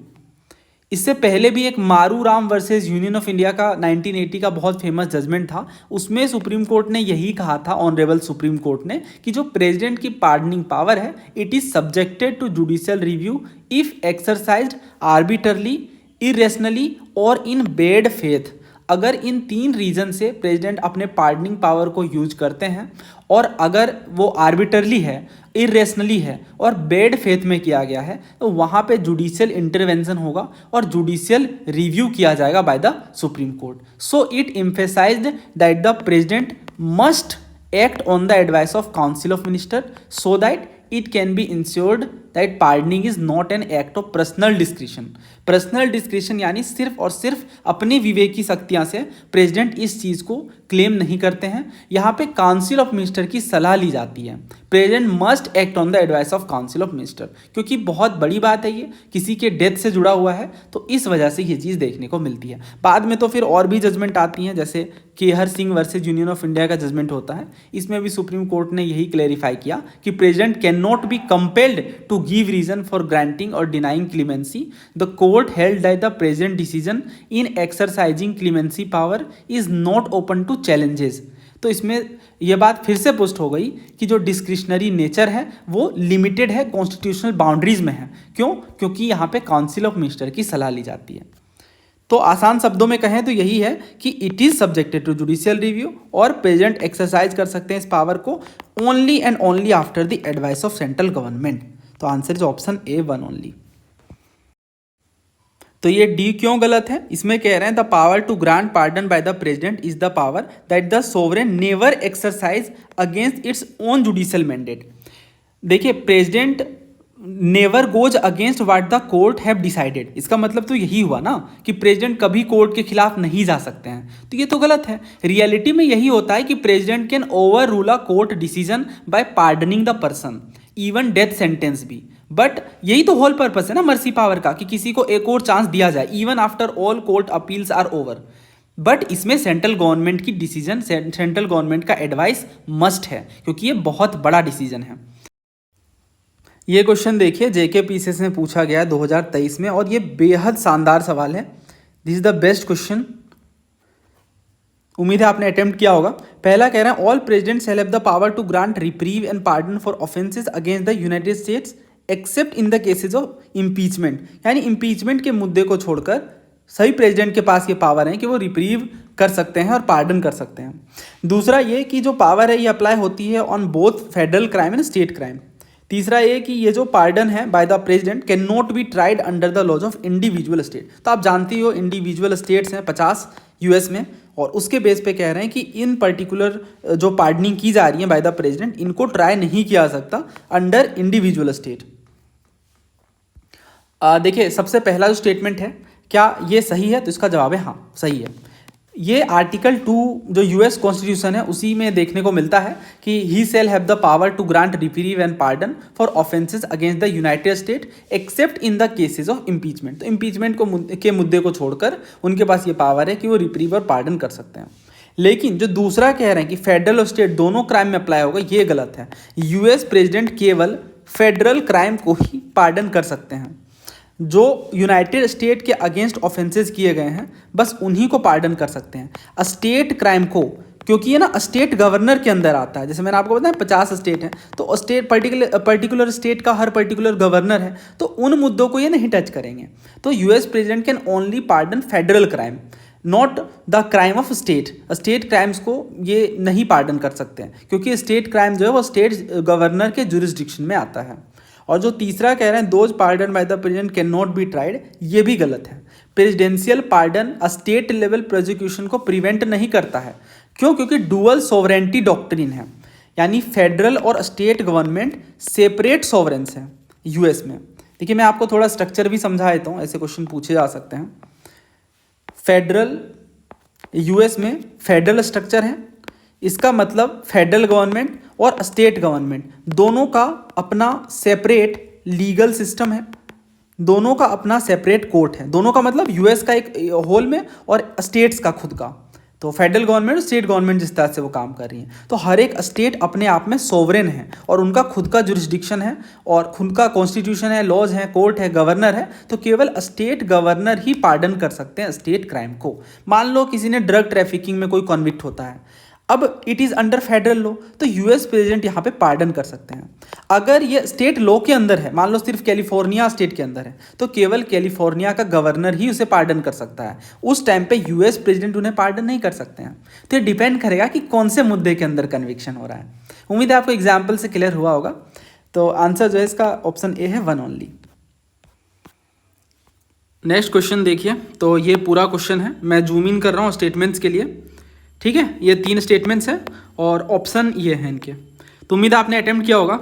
इससे पहले भी एक Maru Ram versus union of India का 1980 का बहुत फेमस जजमेंट था, उसमें सुप्रीम कोर्ट ने यही कहा था, ऑनरेबल सुप्रीम कोर्ट ने, कि जो प्रेसिडेंट की पार्डनिंग पावर है it is subjected to judicial review if exercised arbitrarily, irrationally or in bad faith. अगर इन 3 रीजन से प्रेसिडेंट अपने पार्डनिंग पावर को यूज करते हैं और अगर वो आर्बिटरली है, इरेशनली है और बैड फेथ में किया गया है, तो वहाँ पे जुडिशियल इंटरवेंशन होगा और जुडिशियल रिव्यू किया जाएगा bye the supreme court. So it emphasised that the president must act on the advice of council of minister so that it can be ensured that pardoning is not an act of personal discretion। Personal discretion यानी सिर्फ और सिर्फ अपनी विवेकी शक्तियां से president इस चीज़ को क्लेम नहीं करते हैं। यहाँ पे काउंसिल ऑफ मिनिस्टर की सलाह ली जाती है। President must act on the advice of council of minister, क्योंकि बहुत बड़ी बात है, ये किसी के डेथ से जुड़ा हुआ है, तो इस वजह से ये चीज़ देखने को मिलती है। बाद में तो फिर और भी जजमेंट आती हैं, जैसे Kehar Singh versus union of India का जजमेंट होता है। इसमें भी सुप्रीम कोर्ट ने यही क्लेरिफाई किया कि president can not be compelled to give reason for granting or denying clemency. The court held that the present decision in exercising clemency power is not open to challenges. तो इसमें यह बात फिर से पुष्ट हो गई कि जो डिस्क्रिशनरी नेचर है वो लिमिटेड है, कॉन्स्टिट्यूशनल बाउंड्रीज में है। क्यों? क्योंकि यहाँ पे काउंसिल ऑफ मिनिस्टर की सलाह ली जाती है। तो आसान शब्दों में कहें तो यही है कि it is subjected to judicial review और प्रेसिडेंट एक्सरसाइज कर सकते हैं इस पावर को only and only after the advice of central government. तो answer is option A 1 only. तो ये डी क्यों गलत है? इसमें कह रहे हैं the power to grant pardon by the president is the power that the sovereign never exercise against its own judicial mandate. देखिए, president never goes against what the court have decided. इसका मतलब तो यही हुआ ना कि प्रेसिडेंट कभी court के खिलाफ नहीं जा सकते हैं, तो ये तो गलत है। रियलिटी में यही होता है कि president can over rule a court decision by pardoning the person, even death sentence भी। बट यही तो होल पर्पस है ना मर्सी पावर का, कि किसी को एक और चांस दिया जाए even after all court appeals are over. But इसमें सेंट्रल गवर्नमेंट की डिसीजन, सेंट्रल गवर्नमेंट का एडवाइस मस्ट है, क्योंकि ये बहुत बड़ा डिसीजन है। ये क्वेश्चन देखिए जेके पीसीएस में पूछा गया है 2023 में, और ये बेहद शानदार सवाल है। This is the best question, उम्मीद है आपने अटेम्प्ट किया होगा। पहला कह रहा है all presidents have the power to grant reprieve and pardon for offences against the United States except in the cases of impeachment. यानी इम्पीचमेंट के मुद्दे को छोड़कर सभी प्रेसिडेंट के पास ये पावर है कि वो रिप्रीव कर सकते हैं और पार्डन कर सकते हैं। दूसरा ये कि जो पावर है ये अप्लाई होती है on both federal crime and state crime. तीसरा ये कि ये जो पार्डन है by the president can not be tried under the laws of individual state. तो आप जानती हो इंडिविजुअल स्टेट्स हैं 50 यूएस में, और उसके बेस पे कह रहे हैं कि इन पर्टिकुलर जो पार्डनिंग की जा रही है बाय द प्रेसिडेंट, इनको ट्राई नहीं किया जा सकता अंडर इंडिविजुअल स्टेट। देखिए सबसे पहला जो स्टेटमेंट है, क्या ये सही है? तो इसका जवाब है हाँ सही है। ये आर्टिकल 2 जो यूएस कॉन्स्टिट्यूशन है उसी में देखने को मिलता है कि he shall have the power to grant reprieve and pardon for offences against the United State except in the cases of impeachment. तो इम्पीचमेंट के मुद्दे को छोड़कर उनके पास ये पावर है कि वो रिप्रीव और पार्डन कर सकते हैं। लेकिन जो दूसरा कह रहे हैं कि फेडरल और स्टेट दोनों क्राइम में अप्लाई होगा, ये गलत है। यूएस प्रेसिडेंट केवल फेडरल क्राइम को ही पार्डन कर सकते हैं। जो यूनाइटेड स्टेट के अगेंस्ट ऑफेंसेस किए गए हैं बस उन्हीं को पार्डन कर सकते हैं। स्टेट क्राइम को, क्योंकि ये ना स्टेट गवर्नर के अंदर आता है, जैसे मैंने आपको बताया 50 स्टेट हैं, तो स्टेट पर्टिकुलर स्टेट का हर पर्टिकुलर गवर्नर है, तो उन मुद्दों को ये नहीं टच करेंगे। तो US president can only pardon federal crime, not the crime of state. State crimes को ये नहीं पार्डन कर सकते हैं, क्योंकि स्टेट क्राइम जो है वो स्टेट गवर्नर के जुरिस्डिक्शन में आता है। और जो तीसरा कह रहे हैं those pardon by the president can not be tried, ये भी गलत है। Presidential pardon state level prosecution को प्रिवेंट नहीं करता है। क्यों? क्योंकि डुअल सोवरेंटी डॉक्ट्रिन है, यानी फेडरल और स्टेट गवर्नमेंट सेपरेट सॉवरेंस हैं यूएस में। देखिए मैं आपको थोड़ा स्ट्रक्चर भी समझा देता हूँ, ऐसे क्वेश्चन पूछे जा सकते हैं। फेडरल, यूएस में फेडरल स्ट्रक्चर है, इसका मतलब फेडरल गवर्नमेंट और स्टेट गवर्नमेंट दोनों का अपना सेपरेट लीगल सिस्टम है, दोनों का अपना सेपरेट कोर्ट है। दोनों का मतलब यूएस का एक होल में और स्टेट्स का खुद का। तो फेडरल गवर्नमेंट और स्टेट गवर्नमेंट जिस तरह से वो काम कर रही है, तो हर एक स्टेट अपने आप में सोवरेन है और उनका खुद का जुरिस्डिक्शन है और खुद का कॉन्स्टिट्यूशन है, लॉज है, कोर्ट है, गवर्नर है। तो केवल स्टेट गवर्नर ही पार्डन कर सकते हैं स्टेट क्राइम को। मान लो किसी ने ड्रग ट्रैफिकिंग में कोई कन्विक्ट होता है, अब it is under federal law, तो यूएस प्रेसिडेंट यहाँ पे पार्डन कर सकते हैं। अगर ये स्टेट लॉ के अंदर है, मान लो सिर्फ कैलिफोर्निया स्टेट के अंदर है, तो केवल कैलिफोर्निया का गवर्नर ही उसे पार्डन कर सकता है। उस टाइम पे यूएस प्रेसिडेंट उन्हें पार्डन नहीं कर सकते हैं। तो ये डिपेंड करेगा कि कौन से मुद्दे के अंदर कन्विक्शन हो रहा है। उम्मीद है आपको एग्जाम्पल से क्लियर हुआ होगा। तो आंसर जो है इसका ऑप्शन ए है, 1 ओनली। नेक्स्ट क्वेश्चन देखिए, तो ये पूरा क्वेश्चन है, मैं जूम इन कर रहा हूँ स्टेटमेंट्स के लिए, ठीक है। ये 3 स्टेटमेंट्स हैं और ऑप्शन ये हैं इनके। तो उम्मीद आपने अटेम्प्ट किया होगा।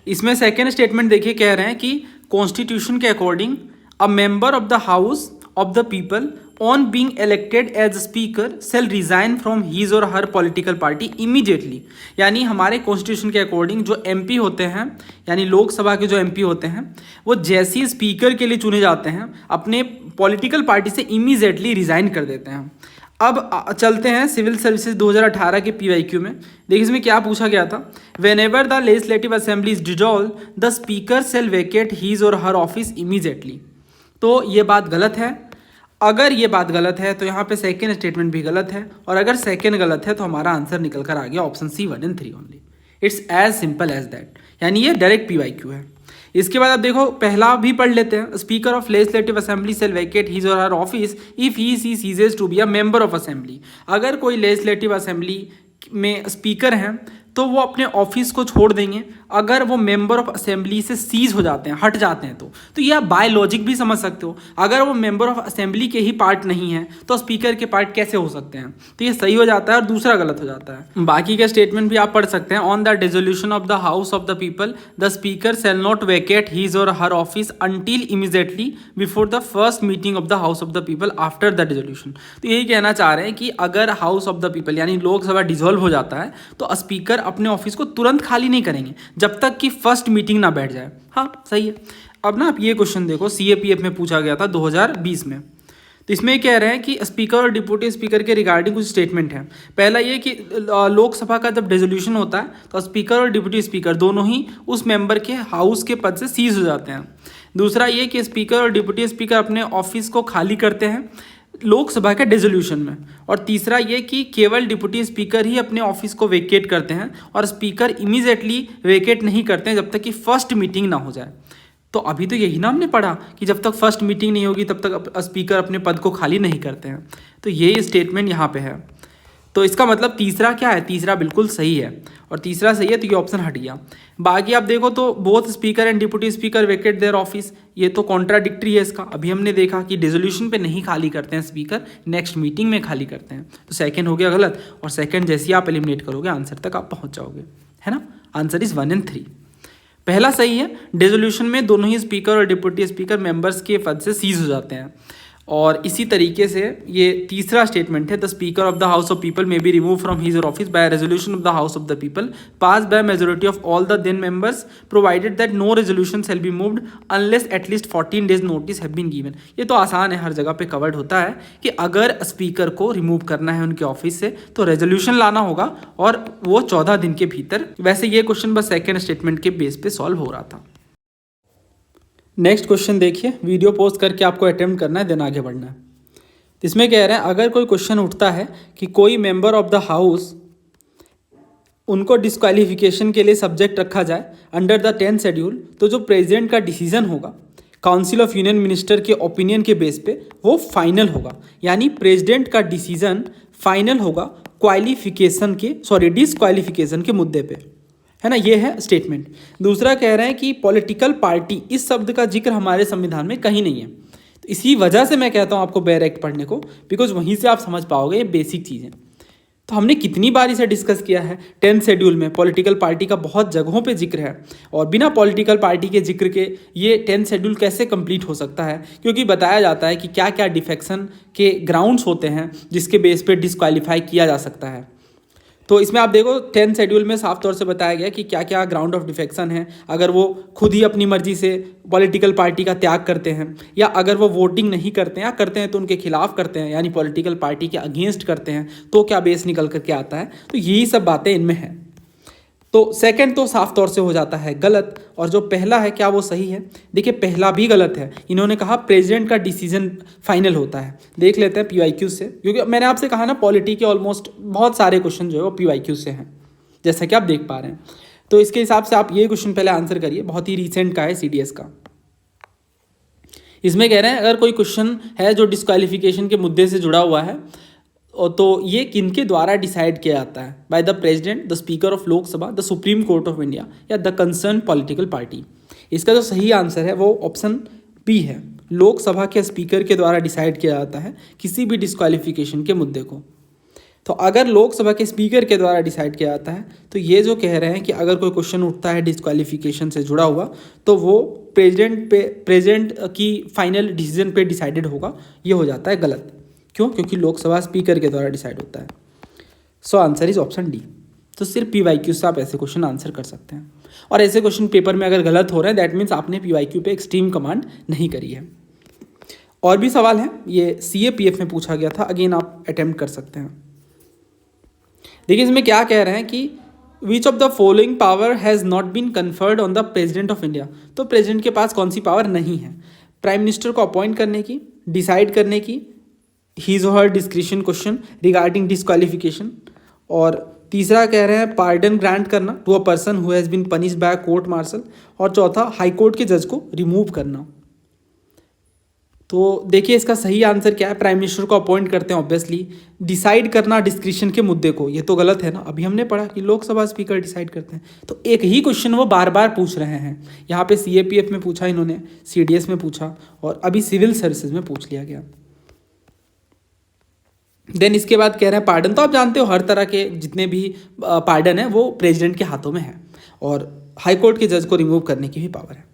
इसमें सेकेंड स्टेटमेंट देखिए, कह रहे हैं कि कॉन्स्टिट्यूशन के according a member of the house of the people on being elected as speaker shall resign from his or her political party immediately. यानी हमारे कॉन्स्टिट्यूशन के अकॉर्डिंग जो एमपी होते हैं, यानी लोकसभा के जो एमपी होते हैं, वो जैसे ही स्पीकर के लिए चुने जाते हैं अपने पॉलिटिकल पार्टी से इमीडिएटली रिजाइन कर देते हैं। अब चलते हैं सिविल सर्विसेज 2018 के PYQ में। देखिए इसमें क्या पूछा गया था, whenever the legislative assembly is dissolve the speaker shall vacate his or her office immediately. तो ये बात गलत है। अगर ये बात गलत है तो यहाँ पे सेकेंड स्टेटमेंट भी गलत है, और अगर सेकेंड गलत है तो हमारा आंसर निकल कर आ गया option C 1 and 3 only. It's as simple as that, यानी ये डायरेक्ट PYQ है। इसके बाद आप देखो पहला भी पढ़ लेते हैं, speaker of legislative assembly shall vacate his और her office if he she ceases to be a member of assembly. अगर कोई लेजिस्लेटिव असेंबली में स्पीकर हैं तो वो अपने ऑफिस को छोड़ देंगे अगर वो मेंबर ऑफ असेंबली से सीज हो जाते हैं, हट जाते हैं। तो ये आप बाय लॉजिक भी समझ सकते हो, अगर वो मेंबर ऑफ असेंबली के ही पार्ट नहीं है तो स्पीकर के पार्ट कैसे हो सकते हैं। तो ये सही हो जाता है और दूसरा गलत हो जाता है। बाकी का स्टेटमेंट भी आप पढ़ सकते हैं। On the dissolution of the house of the people the speaker shall not vacate his और her office until immediately before the first meeting of the house of the people after the dissolution. तो यही कहना चाह रहे हैं कि अगर house of the people यानी लोकसभा डिसॉल्व हो जाता है तो स्पीकर अपने ऑफिस को तुरंत खाली नहीं करेंगे जब तक कि फर्स्ट मीटिंग ना बैठ जाए। हाँ सही है। अब ना आप ये क्वेश्चन देखो, सीएपीएफ में पूछा गया था 2020 में। तो इसमें कह रहे हैं कि स्पीकर और डिप्टी स्पीकर के रिगार्डिंग कुछ स्टेटमेंट है। पहला ये कि लोकसभा का जब डिसोल्यूशन होता है तो स्पीकर और डिप्टी स्पीकर दोनों ही उस मेंबर के हाउस के पद से सीज हो जाते हैं। दूसरा ये कि स्पीकर और डिप्टी स्पीकर अपने ऑफिस को खाली करते हैं लोकसभा के डिसोल्यूशन में। और तीसरा ये कि केवल डिप्टी स्पीकर ही अपने ऑफिस को वेकेट करते हैं और स्पीकर इमीडिएटली वेकेट नहीं करते हैं जब तक कि फर्स्ट मीटिंग ना हो जाए। तो अभी तो यही ना हमने पढ़ा कि जब तक फर्स्ट मीटिंग नहीं होगी तब तक स्पीकर अपने पद को खाली नहीं करते हैं। तो ये स्टेटमेंट यहाँ पे है। तो इसका मतलब तीसरा क्या है, तीसरा बिल्कुल सही है और तीसरा सही है तो ये ऑप्शन हट गया। बाकी आप देखो तो both speaker and deputy speaker vacate their office, ये तो कॉन्ट्राडिक्टरी है इसका। अभी हमने देखा कि डिसोल्यूशन पे नहीं खाली करते हैं स्पीकर, नेक्स्ट मीटिंग में खाली करते हैं। तो सेकंड हो गया गलत और सेकंड जैसे ही आप एलिमिनेट करोगे आंसर तक आप पहुंच जाओगे, है ना। Answer is 1 and 3। पहला सही है, डिसोल्यूशन में दोनों ही स्पीकर और डिप्टी स्पीकर मेंबर्स के पद से सीज हो जाते हैं। और इसी तरीके से ये तीसरा स्टेटमेंट है, the speaker of the house of people may be remove from his office by resolution of the house of the people pass by majority of all the then members provided that no resolution shall be moved unless at least 14 days notice have been given. ये तो आसान है, हर जगह पे covered होता है कि अगर स्पीकर को रिमूव करना है उनके ऑफिस से तो रेजोल्यूशन लाना होगा और वो 14 दिन के भीतर। वैसे ये क्वेश्चन बस सेकेंड स्टेटमेंट के बेस पे सॉल्व हो रहा था। नेक्स्ट क्वेश्चन देखिए, वीडियो पोस्ट करके आपको अटेम्प्ट करना है देन आगे बढ़ना है। इसमें कह रहे हैं अगर कोई क्वेश्चन उठता है कि कोई मेंबर ऑफ द हाउस उनको डिस्क्वालिफिकेशन के लिए सब्जेक्ट रखा जाए अंडर द 10th शेड्यूल, तो जो प्रेसिडेंट का डिसीजन होगा काउंसिल ऑफ यूनियन मिनिस्टर के ओपिनियन के बेस पे वो फाइनल होगा। यानी प्रेसिडेंट का डिसीजन फाइनल होगा डिस्क्वालिफिकेशन के मुद्दे पे, है ना। ये है स्टेटमेंट। दूसरा कह रहे हैं कि पॉलिटिकल पार्टी, इस शब्द का जिक्र हमारे संविधान में कहीं नहीं है। तो इसी वजह से मैं कहता हूँ आपको बेयर एक्ट पढ़ने को, बिकॉज वहीं से आप समझ पाओगे ये बेसिक चीज़ें। तो हमने कितनी बार इसे डिस्कस किया है, 10th शेड्यूल में पॉलिटिकल पार्टी का बहुत जगहों पे जिक्र है। और बिना पॉलिटिकल पार्टी के जिक्र के ये 10th शेड्यूल कैसे कंप्लीट हो सकता है, क्योंकि बताया जाता है कि क्या क्या डिफेक्शन के ग्राउंड्स होते हैं जिसके बेस पे डिस्क्वालीफाई किया जा सकता है। तो इसमें आप देखो 10th शेड्यूल में साफ तौर से बताया गया कि क्या क्या ग्राउंड ऑफ डिफेक्शन है। अगर वो खुद ही अपनी मर्जी से पॉलिटिकल पार्टी का त्याग करते हैं, या अगर वो वोटिंग नहीं करते हैं या करते हैं तो उनके खिलाफ करते हैं, यानी पॉलिटिकल पार्टी के अगेंस्ट करते हैं, तो क्या बेस निकल करके आता है। तो यही सब बातें इनमें हैं। तो सेकंड तो साफ तौर से हो जाता है गलत, और जो पहला है क्या वो सही है। देखिए पहला भी गलत है। इन्होंने कहा प्रेसिडेंट का डिसीजन फाइनल होता है। देख लेते हैं PYQ से, क्योंकि मैंने आपसे कहा ना पॉलिटी के ऑलमोस्ट बहुत सारे क्वेश्चन जो है वो PYQ से हैं, जैसा कि आप देख पा रहे हैं। तो इसके हिसाब से आप ये क्वेश्चन पहले आंसर करिए, बहुत ही रिसेंट का है CDS का। इसमें कह रहे हैं अगर कोई क्वेश्चन है जो डिस्क्वालिफिकेशन के मुद्दे से जुड़ा हुआ है तो ये किनके द्वारा डिसाइड किया जाता है, by the president, the speaker of Lok Sabha, the supreme court of India, या द कंसर्न पॉलिटिकल पार्टी। इसका जो सही आंसर है वो ऑप्शन बी है, लोकसभा के स्पीकर के द्वारा डिसाइड किया जाता है किसी भी डिस्क्वालिफिकेशन के मुद्दे को। तो अगर लोकसभा के स्पीकर के द्वारा डिसाइड किया जाता है तो ये जो कह रहे हैं कि अगर कोई क्वेश्चन उठता है डिस्क्वालिफिकेशन से जुड़ा हुआ तो वो प्रेसिडेंट की फाइनल डिसीजन पे डिसाइडेड होगा, ये हो जाता है गलत। क्यों? क्योंकि लोकसभा स्पीकर के द्वारा डिसाइड होता है। So answer is option D. तो सिर्फ PYQ से आप ऐसे क्वेश्चन आंसर कर सकते हैं, और ऐसे क्वेश्चन पेपर में अगर गलत हो रहे हैं दैट मीन्स आपने PYQ पे एक्सट्रीम कमांड नहीं करी है। और भी सवाल हैं, ये CAPF में पूछा गया था, अगेन आप अटेम्प्ट कर सकते हैं। देखिए इसमें क्या कह रहे हैं कि which of the following power has not been conferred on the president of India. तो प्रेसिडेंट के पास कौन सी पावर नहीं है, प्राइम मिनिस्टर को अपॉइंट करने की, डिसाइड करने की, his or her discretion question regarding disqualification, और तीसरा कह रहे हैं पार्डन ग्रांट करना to a person who has been punished by court martial, और चौथा हाई कोर्ट के जज को रिमूव करना। तो देखिए इसका सही आंसर क्या है, प्राइम मिनिस्टर को अपॉइंट करते हैं ऑब्वियसली। डिसाइड करना डिस्क्रिशन के मुद्दे को, ये तो गलत है ना। अभी हमने पढ़ा कि लोकसभा स्पीकर डिसाइड करते हैं, तो एक ही क्वेश्चन वो बार बार पूछ रहे हैं। यहाँ पे CAPF में पूछा इन्होंने, CDS में पूछा, और अभी सिविल सर्विसेज में पूछ लिया गया। देन इसके बाद कह रहे हैं पार्डन। तो आप जानते हो हर तरह के जितने भी पार्डन है वो प्रेसिडेंट के हाथों में है, और हाई कोर्ट के जज को रिमूव करने की भी पावर है।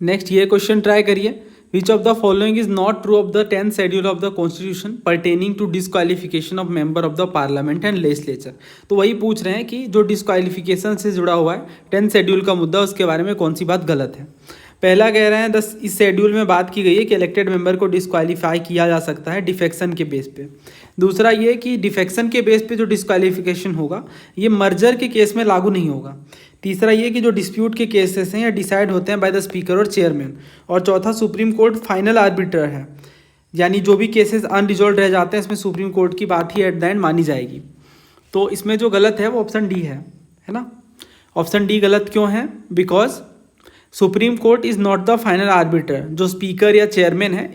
नेक्स्ट ये क्वेश्चन ट्राई करिए, which of the following is not true of the 10th schedule of the constitution pertaining to disqualification of member of the parliament and legislature. तो वही पूछ रहे हैं कि जो डिस्क्वालिफिकेशन से जुड़ा हुआ है 10th शेड्यूल का मुद्दा, उसके बारे में कौन सी बात गलत है। पहला कह रहे हैं इस शेड्यूल में बात की गई है कि इलेक्टेड मेंबर को डिस्क्वालीफाई किया जा सकता है डिफेक्शन के बेस पे। दूसरा ये कि डिफेक्शन के बेस पे जो डिस्क्वालिफिकेशन होगा ये मर्जर के केस में लागू नहीं होगा। तीसरा ये कि जो डिस्प्यूट के केसेस हैं या डिसाइड होते हैं बाय द स्पीकर और चेयरमैन। और चौथा, सुप्रीम कोर्ट फाइनल आर्बिटर है, यानी जो भी केसेस अनरिजॉल्व रह जाते हैं इसमें सुप्रीम कोर्ट की बात ही एट द एंड मानी जाएगी। तो इसमें जो गलत है वो ऑप्शन डी है ना। ऑप्शन डी गलत क्यों है? Because supreme court is not the final arbiter. जो स्पीकर या चेयरमैन है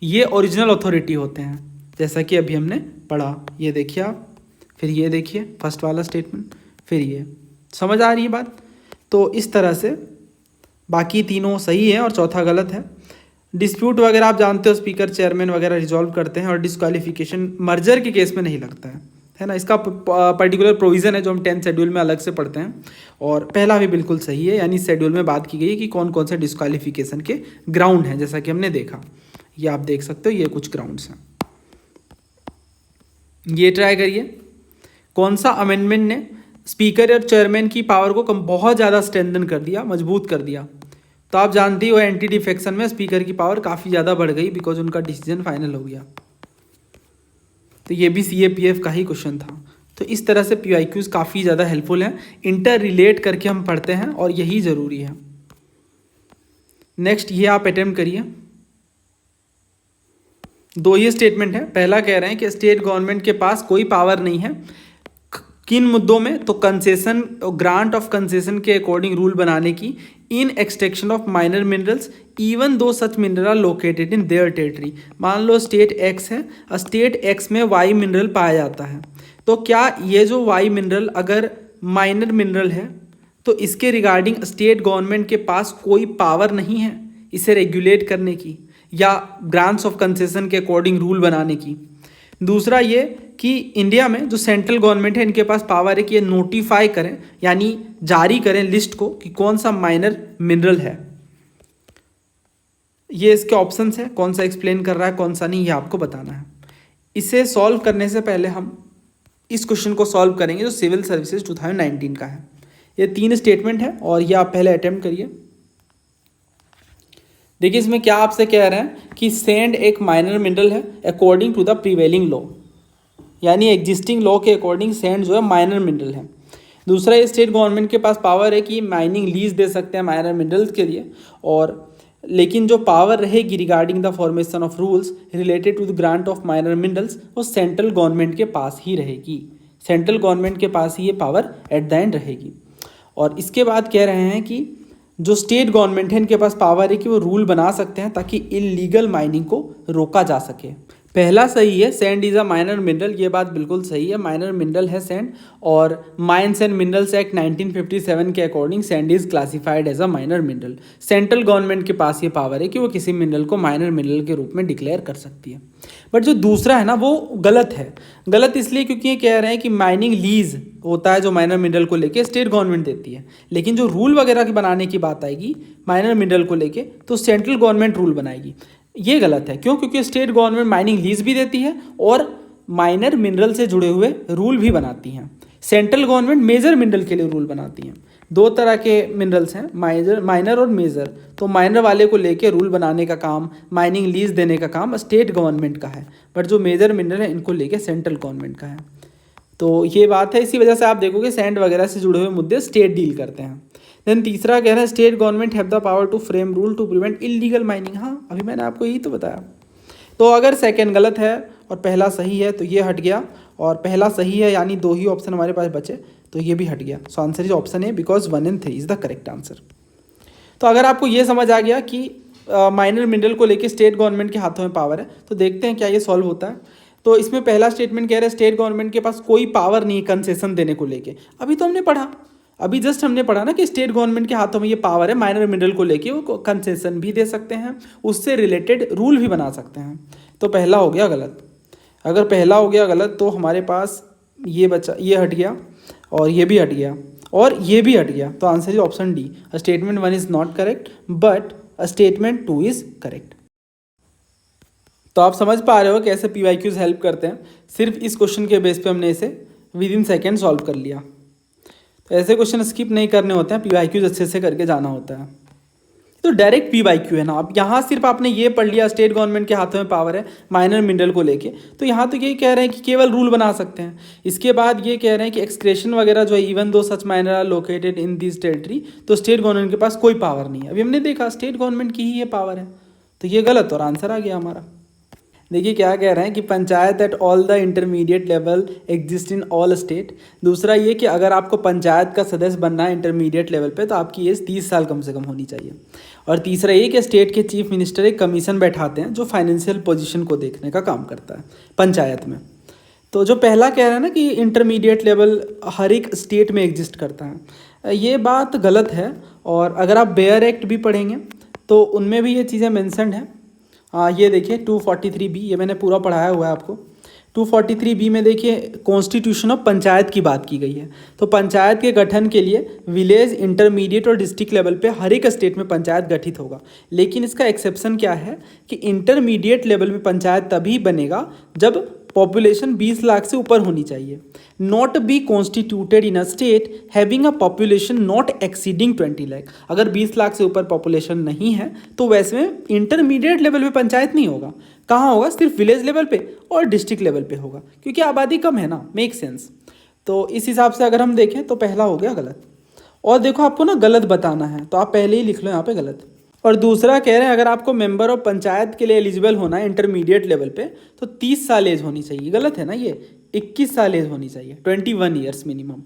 ये ओरिजिनल अथॉरिटी होते हैं, जैसा कि अभी हमने पढ़ा। ये देखिए आप, फिर ये देखिए फर्स्ट वाला स्टेटमेंट, फिर ये, समझ आ रही है बात। तो इस तरह से बाकी तीनों सही है और चौथा गलत है। डिस्प्यूट वगैरह आप जानते हो स्पीकर चेयरमैन वगैरह रिजॉल्व करते हैं, और डिस्क्वालिफिकेशन मर्जर के केस में नहीं लगता है ना। इसका पर्टिकुलर प्रोविज़न है जो हम 10th शेड्यूल में अलग से पढ़ते हैं। और पहला भी बिल्कुल सही है, यानी शेड्यूल में बात की गई है कि कौन कौन से डिस्क्वालिफिकेशन के ग्राउंड हैं, जैसा कि हमने देखा। ये आप देख सकते हो, ये कुछ ग्राउंड्स हैं। ये ट्राई करिए, कौन सा अमेंडमेंट ने स्पीकर और चेयरमैन की पावर को बहुत ज़्यादा स्ट्रेंथन कर दिया, मजबूत कर दिया। तो आप जानते हो एंटी डिफेक्शन में स्पीकर की पावर काफ़ी ज़्यादा बढ़ गई, बिकॉज उनका डिसीजन फाइनल हो गया। तो ये भी CAPF का ही क्वेश्चन था। तो इस तरह से PYQs काफ़ी ज़्यादा हेल्पफुल हैं, इंटर रिलेट करके हम पढ़ते हैं और यही ज़रूरी है। नेक्स्ट ये आप अटेम्प्ट करिए। दो ये स्टेटमेंट है। पहला कह रहे हैं कि स्टेट गवर्नमेंट के पास कोई पावर नहीं है किन मुद्दों में, तो कंसेशन, ग्रांट ऑफ कंसेशन के अकॉर्डिंग रूल बनाने की, in extraction of minor minerals even though such mineral are located in their territory. मान लो स्टेट X है, स्टेट X में Y मिनरल पाया जाता है, तो क्या ये जो Y मिनरल अगर माइनर मिनरल है तो इसके रिगार्डिंग स्टेट गवर्नमेंट के पास कोई पावर नहीं है इसे रेगुलेट करने की या ग्रांट्स ऑफ कंसेशन के अकॉर्डिंग रूल बनाने की। दूसरा ये कि इंडिया में जो सेंट्रल गवर्नमेंट है इनके पास पावर है कि ये नोटिफाई करें, यानी जारी करें लिस्ट को कि कौन सा माइनर मिनरल है। ये इसके ऑप्शंस है, कौन सा एक्सप्लेन कर रहा है कौन सा नहीं, ये आपको बताना है। इसे सॉल्व करने से पहले हम इस क्वेश्चन को सॉल्व करेंगे जो सिविल सर्विसेज 2019 का है। ये 3 स्टेटमेंट है और ये आप पहले अटेम्प्ट करिए। देखिए इसमें क्या आपसे कह रहे हैं कि सैंड एक माइनर मिनरल है according to the prevailing law, यानी एग्जिस्टिंग लॉ के अकॉर्डिंग सैंड जो है माइनर मिनरल है। दूसरा, ये स्टेट गवर्नमेंट के पास पावर है कि माइनिंग लीज दे सकते हैं माइनर मिनरल्स के लिए, और लेकिन जो पावर रहेगी regarding the formation of rules related to the grant of minor minerals वो सेंट्रल गवर्नमेंट के पास ही रहेगी। सेंट्रल गवर्नमेंट के पास ही ये पावर एट द एंड रहेगी। और इसके बाद कह रहे हैं कि जो स्टेट गवर्नमेंट है इनके पास पावर है कि वो रूल बना सकते हैं ताकि इलीगल माइनिंग को रोका जा सके। पहला सही है, sand is a minor mineral, ये बात बिल्कुल सही है, माइनर मिनरल है सैंड। और माइंस एंड मिनरल्स एक्ट 1957 के according sand is classified as a minor mineral. Central government के पास ये पावर है कि वो किसी मिनरल को माइनर मिनरल के रूप में डिक्लेयर कर सकती है। बट जो दूसरा है ना वो गलत है। गलत इसलिए क्योंकि ये कह रहे हैं कि माइनिंग लीज होता है जो माइनर मिनरल को लेके स्टेट गवर्नमेंट देती है, लेकिन जो रूल वगैरह की बनाने की बात आएगी माइनर मिनरल को लेके तो सेंट्रल गवर्नमेंट रूल बनाएगी। ये गलत है। क्यों? क्योंकि स्टेट गवर्नमेंट माइनिंग लीज भी देती है और माइनर मिनरल से जुड़े हुए रूल भी बनाती हैं। सेंट्रल गवर्नमेंट मेजर मिनरल के लिए रूल बनाती हैं। दो तरह के मिनरल्स हैं, माइनर और मेजर। तो माइनर वाले को लेके रूल बनाने का काम, माइनिंग लीज देने का काम स्टेट गवर्नमेंट का है, बट जो मेजर मिनरल है इनको लेके सेंट्रल गवर्नमेंट का है। तो ये बात है, इसी वजह से आप देखोगे सैंड वगैरह से जुड़े हुए मुद्दे स्टेट डील करते हैं। देन तीसरा कह रहा है state government have the power to frame rule to prevent illegal mining. हाँ, अभी मैंने आपको यही तो बताया। तो अगर सेकंड गलत है और पहला सही है तो ये हट गया, और पहला सही है यानी 2 ही ऑप्शन हमारे पास बचे तो ये भी हट गया। सो आंसर इज ऑप्शन है because 1 and 3 is the correct answer. तो अगर आपको ये समझ आ गया कि माइनर मिनरल को लेके स्टेट गवर्नमेंट के हाथों में पावर है। तो देखते हैं क्या ये सॉल्व होता है। तो इसमें पहला स्टेटमेंट कह रहा है स्टेट गवर्नमेंट के पास कोई पावर नहीं है कंसेशन देने को लेके। अभी तो हमने पढ़ा, अभी जस्ट हमने पढ़ा ना कि स्टेट गवर्नमेंट के हाथों में ये पावर है माइनर मिनरल को लेके वो कंसेशन भी दे सकते हैं, उससे रिलेटेड रूल भी बना सकते हैं। तो पहला हो गया गलत। अगर पहला हो गया गलत तो हमारे पास ये बचा, ये हट गया और ये भी हट गया और ये भी हट गया। तो answer is option D, statement 1 is not correct but statement 2 is correct. तो आप समझ पा रहे हो कैसे PYQs हेल्प करते हैं। सिर्फ इस क्वेश्चन के बेस पे हमने इसे विद इन सेकेंड सॉल्व कर लिया। तो ऐसे क्वेश्चन स्किप नहीं करने होते हैं, PYQs अच्छे से करके जाना होता है। तो डायरेक्ट PYQ है ना। अब यहाँ सिर्फ आपने ये पढ़ लिया स्टेट गवर्नमेंट के हाथों में पावर है माइनर मिनरल को लेके, तो यहाँ तो यही कह रहे हैं कि केवल रूल बना सकते हैं। इसके बाद ये कह रहे हैं कि एक्सक्रेशन वगैरह जो है even though such minor are located in this territory, तो स्टेट गवर्नमेंट के पास कोई पावर नहीं है। अभी हमने देखा स्टेट गवर्नमेंट की ही ये पावर है, तो ये गलत और आंसर आ गया हमारा। देखिए क्या कह रहे हैं कि panchayat at all the intermediate level exist in all state. दूसरा ये कि अगर आपको पंचायत का सदस्य बनना है इंटरमीडिएट लेवल पे तो आपकी एज 30 साल कम से कम होनी चाहिए। और तीसरा ये कि स्टेट के चीफ मिनिस्टर एक कमीशन बैठाते हैं जो फाइनेंशियल पोजीशन को देखने का काम करता है पंचायत में। तो जो पहला कह रहा है ना कि इंटरमीडिएट लेवल हर एक स्टेट में एग्जिस्ट करता है, ये बात गलत है। और अगर आप बेयर एक्ट भी पढ़ेंगे तो उनमें भी ये चीज़ें मेंशन्ड हैं। ये देखिए 243B, ये मैंने पूरा पढ़ाया हुआ है आपको। 243B में देखिए कॉन्स्टिट्यूशन ऑफ पंचायत की बात की गई है। तो पंचायत के गठन के लिए विलेज, इंटरमीडिएट और डिस्ट्रिक्ट लेवल पे हर एक स्टेट में पंचायत गठित होगा। लेकिन इसका एक्सेप्शन क्या है कि इंटरमीडिएट लेवल में पंचायत तभी बनेगा जब पॉपुलेशन 20 लाख से ऊपर होनी चाहिए। Not be constituted in a state having a population not exceeding 20 lakh. अगर 20 लाख से ऊपर पॉपुलेशन नहीं है तो वैसे में इंटरमीडिएट लेवल पे पंचायत नहीं होगा। कहाँ होगा? सिर्फ विलेज लेवल पे और डिस्ट्रिक्ट लेवल पे होगा, क्योंकि आबादी कम है ना, मेक सेंस। तो इस हिसाब से अगर हम देखें तो पहला हो गया गलत। और देखो आपको ना गलत बताना है तो आप पहले ही लिख लो यहाँ पे गलत। और दूसरा कह रहे हैं अगर आपको मेंबर ऑफ पंचायत के लिए एलिजिबल होना है इंटरमीडिएट लेवल पे तो 30 साल एज होनी चाहिए। गलत है ना, ये 21 साल एज होनी चाहिए, 21 ईयर्स मिनिमम।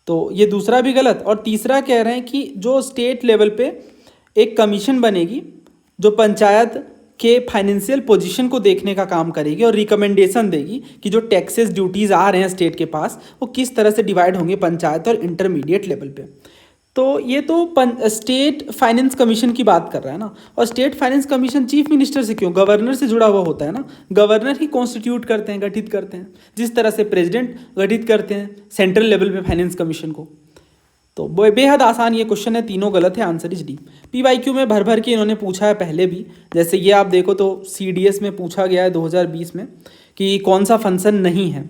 तो ये दूसरा भी गलत। और तीसरा कह रहे हैं कि जो स्टेट लेवल पे एक कमीशन बनेगी जो पंचायत के फाइनेंशियल पोजीशन को देखने का काम करेगी और रिकमेंडेशन देगी कि जो टैक्सेस ड्यूटीज़ आ रहे हैं स्टेट के पास वो किस तरह से डिवाइड होंगे पंचायत और इंटरमीडिएट लेवल पे। तो ये तो स्टेट फाइनेंस कमीशन की बात कर रहा है ना। और state finance commission chief minister से क्यों, गवर्नर से जुड़ा हुआ होता है ना। गवर्नर ही कॉन्स्टिट्यूट करते हैं, गठित करते हैं, जिस तरह से प्रेसिडेंट गठित करते हैं सेंट्रल लेवल पे फाइनेंस कमीशन को। तो बेहद आसान ये क्वेश्चन है, तीनों गलत है, आंसर इज डी। PYQ में भर भर के इन्होंने पूछा है पहले भी, जैसे ये आप देखो तो CDS में पूछा गया है 2020 में कि कौन सा फंक्शन नहीं है।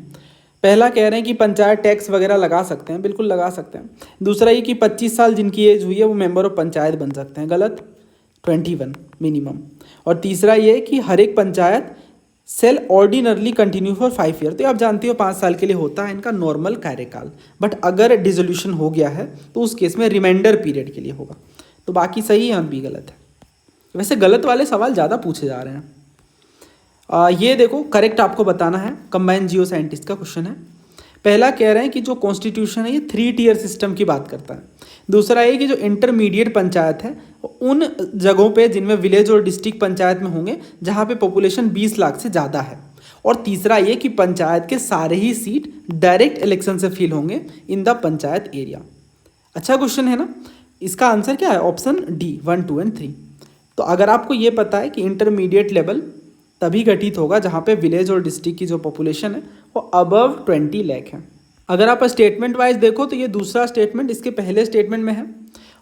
पहला कह रहे हैं कि पंचायत टैक्स वगैरह लगा सकते हैं, बिल्कुल लगा सकते हैं। दूसरा ये कि 25 साल जिनकी एज हुई है वो मेंबर ऑफ पंचायत बन सकते हैं, गलत, 21 मिनिमम। और तीसरा ये कि हर एक panchayat shall ordinarily continue for 5 year. तो आप जानते हो 5 साल के लिए होता है इनका नॉर्मल कार्यकाल, बट अगर डिसोल्यूशन हो गया है तो उस केस में रिमाइंडर पीरियड के लिए होगा। तो बाकी सही है और भी गलत है। वैसे गलत वाले सवाल ज़्यादा पूछे जा रहे हैं। ये देखो करेक्ट आपको बताना है, कंबाइंड जियो साइंटिस्ट का क्वेश्चन है। पहला कह रहे हैं कि जो कॉन्स्टिट्यूशन है ये 3 टियर सिस्टम की बात करता है। दूसरा ये कि जो इंटरमीडिएट पंचायत है उन जगहों पे जिनमें विलेज और डिस्ट्रिक्ट पंचायत में होंगे जहाँ पे पॉपुलेशन 20 लाख से ज़्यादा है। और तीसरा ये कि पंचायत के सारे ही सीट डायरेक्ट इलेक्शन से फिल होंगे इन द पंचायत एरिया। अच्छा क्वेश्चन है ना। इसका आंसर क्या है? Option D, 1, 2 and 3। तो अगर आपको ये पता है कि इंटरमीडिएट लेवल तभी गठित होगा जहाँ पे विलेज और डिस्ट्रिक्ट की जो पॉपुलेशन है वो अबव 20 लाख है। अगर आप स्टेटमेंट वाइज देखो तो ये दूसरा स्टेटमेंट इसके पहले स्टेटमेंट में है,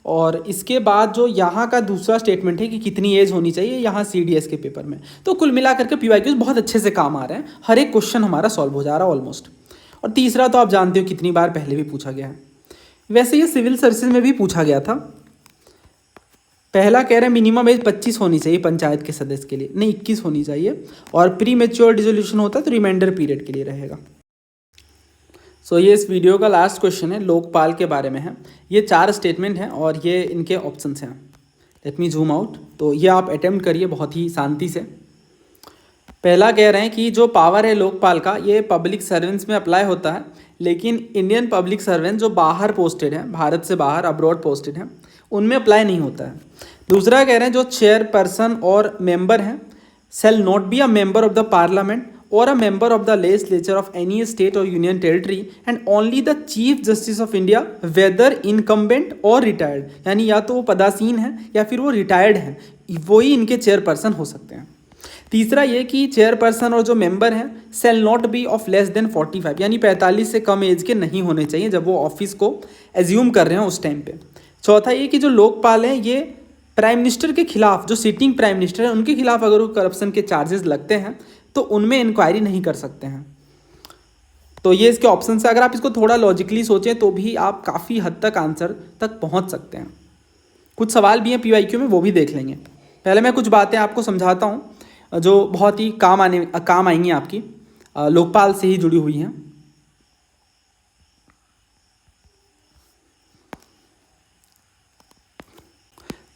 और इसके बाद जो यहाँ का दूसरा स्टेटमेंट है कि कितनी एज होनी चाहिए यहाँ CDS के पेपर में। तो कुल मिला करके PYQs बहुत अच्छे से काम आ रहे हैं, हर एक क्वेश्चन हमारा सॉल्व हो जा रहा है ऑलमोस्ट। और तीसरा तो आप जानते हो कितनी बार पहले भी पूछा गया है। वैसे ये सिविल सर्विसेज में भी पूछा गया था। पहला कह रहे हैं मिनिमम एज 25 होनी चाहिए पंचायत के सदस्य के लिए, नहीं 21 होनी चाहिए। और प्री मेच्योर डिसोल्यूशन होता है तो रिमाइंडर पीरियड के लिए रहेगा। सो ये इस वीडियो का लास्ट क्वेश्चन है, लोकपाल के बारे में है। ये 4 स्टेटमेंट हैं और ये इनके ऑप्शंस हैं। Let me zoom out. तो ये आप अटेम्प्ट करिए बहुत ही शांति से। पहला कह रहे हैं कि जो पावर है लोकपाल का ये पब्लिक सर्वेंट्स में अप्लाई होता है, लेकिन इंडियन पब्लिक सर्वेंट जो बाहर पोस्टेड हैं, भारत से बाहर अब्रॉड पोस्टेड हैं, उनमें अप्लाई नहीं होता है। दूसरा कह रहे हैं जो चेयरपर्सन और मेंबर हैं shall not be a member of the parliament or a member of the legislature of any state or union territory and only the chief justice of India whether incumbent or retired, यानी या तो वो पदासीन हैं या फिर वो retired हैं, वही इनके चेयरपर्सन हो सकते हैं। तीसरा ये कि चेयरपर्सन और जो मेंबर हैं shall not be of less than 45, यानी 45 से कम एज के नहीं होने चाहिए जब वो ऑफिस को एज्यूम कर रहे हैं उस टाइम पे। चौथा ये कि जो लोकपाल हैं ये प्राइम मिनिस्टर के खिलाफ, जो सिटिंग प्राइम मिनिस्टर है उनके खिलाफ अगर वो करप्शन के चार्जेस लगते हैं तो उनमें इंक्वायरी नहीं कर सकते हैं। तो ये इसके ऑप्शन है। अगर आप इसको थोड़ा लॉजिकली सोचें तो भी आप काफ़ी हद तक आंसर तक पहुंच सकते हैं। कुछ सवाल भी हैं PYQ में, वो भी देख लेंगे। पहले मैं कुछ बातें आपको समझाता हूँ जो बहुत ही काम आएंगी आपकी, लोकपाल से ही जुड़ी हुई हैं।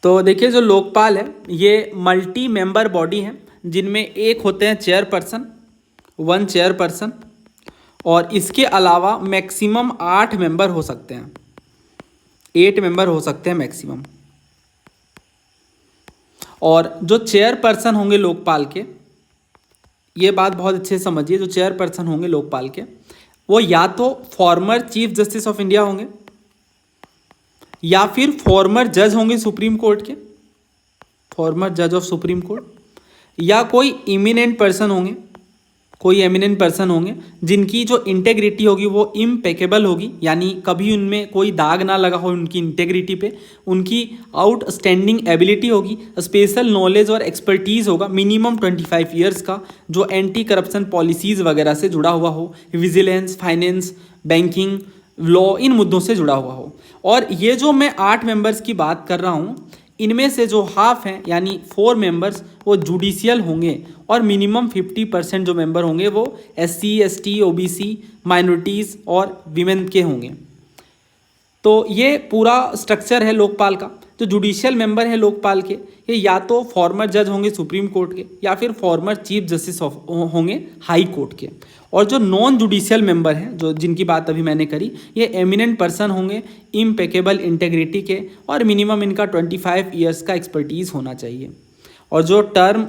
तो देखिए जो लोकपाल है ये मल्टी मेंबर बॉडी है जिनमें एक होते हैं चेयरपर्सन, 1 चेयरपर्सन, और इसके अलावा मैक्सिमम 8 मेंबर हो सकते हैं, 8 मेंबर हो सकते हैं मैक्सिमम। और जो चेयरपर्सन होंगे लोकपाल के, ये बात बहुत अच्छे से समझिए, जो चेयरपर्सन होंगे लोकपाल के वो या तो former chief justice of India होंगे या फिर फॉर्मर जज होंगे सुप्रीम कोर्ट के, फॉर्मर जज ऑफ सुप्रीम कोर्ट, या कोई इमिनेंट पर्सन होंगे, कोई एमिनेंट पर्सन होंगे जिनकी जो इंटेग्रिटी होगी वो इम्पेकेबल होगी, यानी कभी उनमें कोई दाग ना लगा हो उनकी इंटेग्रिटी पे, उनकी आउटस्टैंडिंग एबिलिटी होगी, स्पेशल नॉलेज और एक्सपर्टीज़ होगा, मिनिमम 25 ईयर्स का, जो एंटी करप्शन पॉलिसीज़ वगैरह से जुड़ा हुआ हो, विजिलेंस, फाइनेंस, बैंकिंग, लॉ, इन मुद्दों से जुड़ा हुआ हो। और ये जो मैं 8 मेंबर्स की बात कर रहा हूँ इनमें से जो हाफ हैं यानी 4 मेंबर्स वो जुडिशियल होंगे और मिनिमम 50% जो मेंबर होंगे वो SC, ST, OBC, माइनॉरिटीज़ और विमेन के होंगे। तो ये पूरा स्ट्रक्चर है लोकपाल का। जो जुडिशियल मेंबर है लोकपाल के ये या तो फॉर्मर जज होंगे सुप्रीम कोर्ट के या फिर फॉर्मर चीफ जस्टिस होंगे हाई कोर्ट के। और जो नॉन जुडिशियल मेंबर हैं, जो जिनकी बात अभी मैंने करी, ये एमिनेंट पर्सन होंगे, इम्पेकेबल इंटेग्रिटी के, और मिनिमम इनका 25 ईयर्स का एक्सपर्टीज़ होना चाहिए। और जो टर्म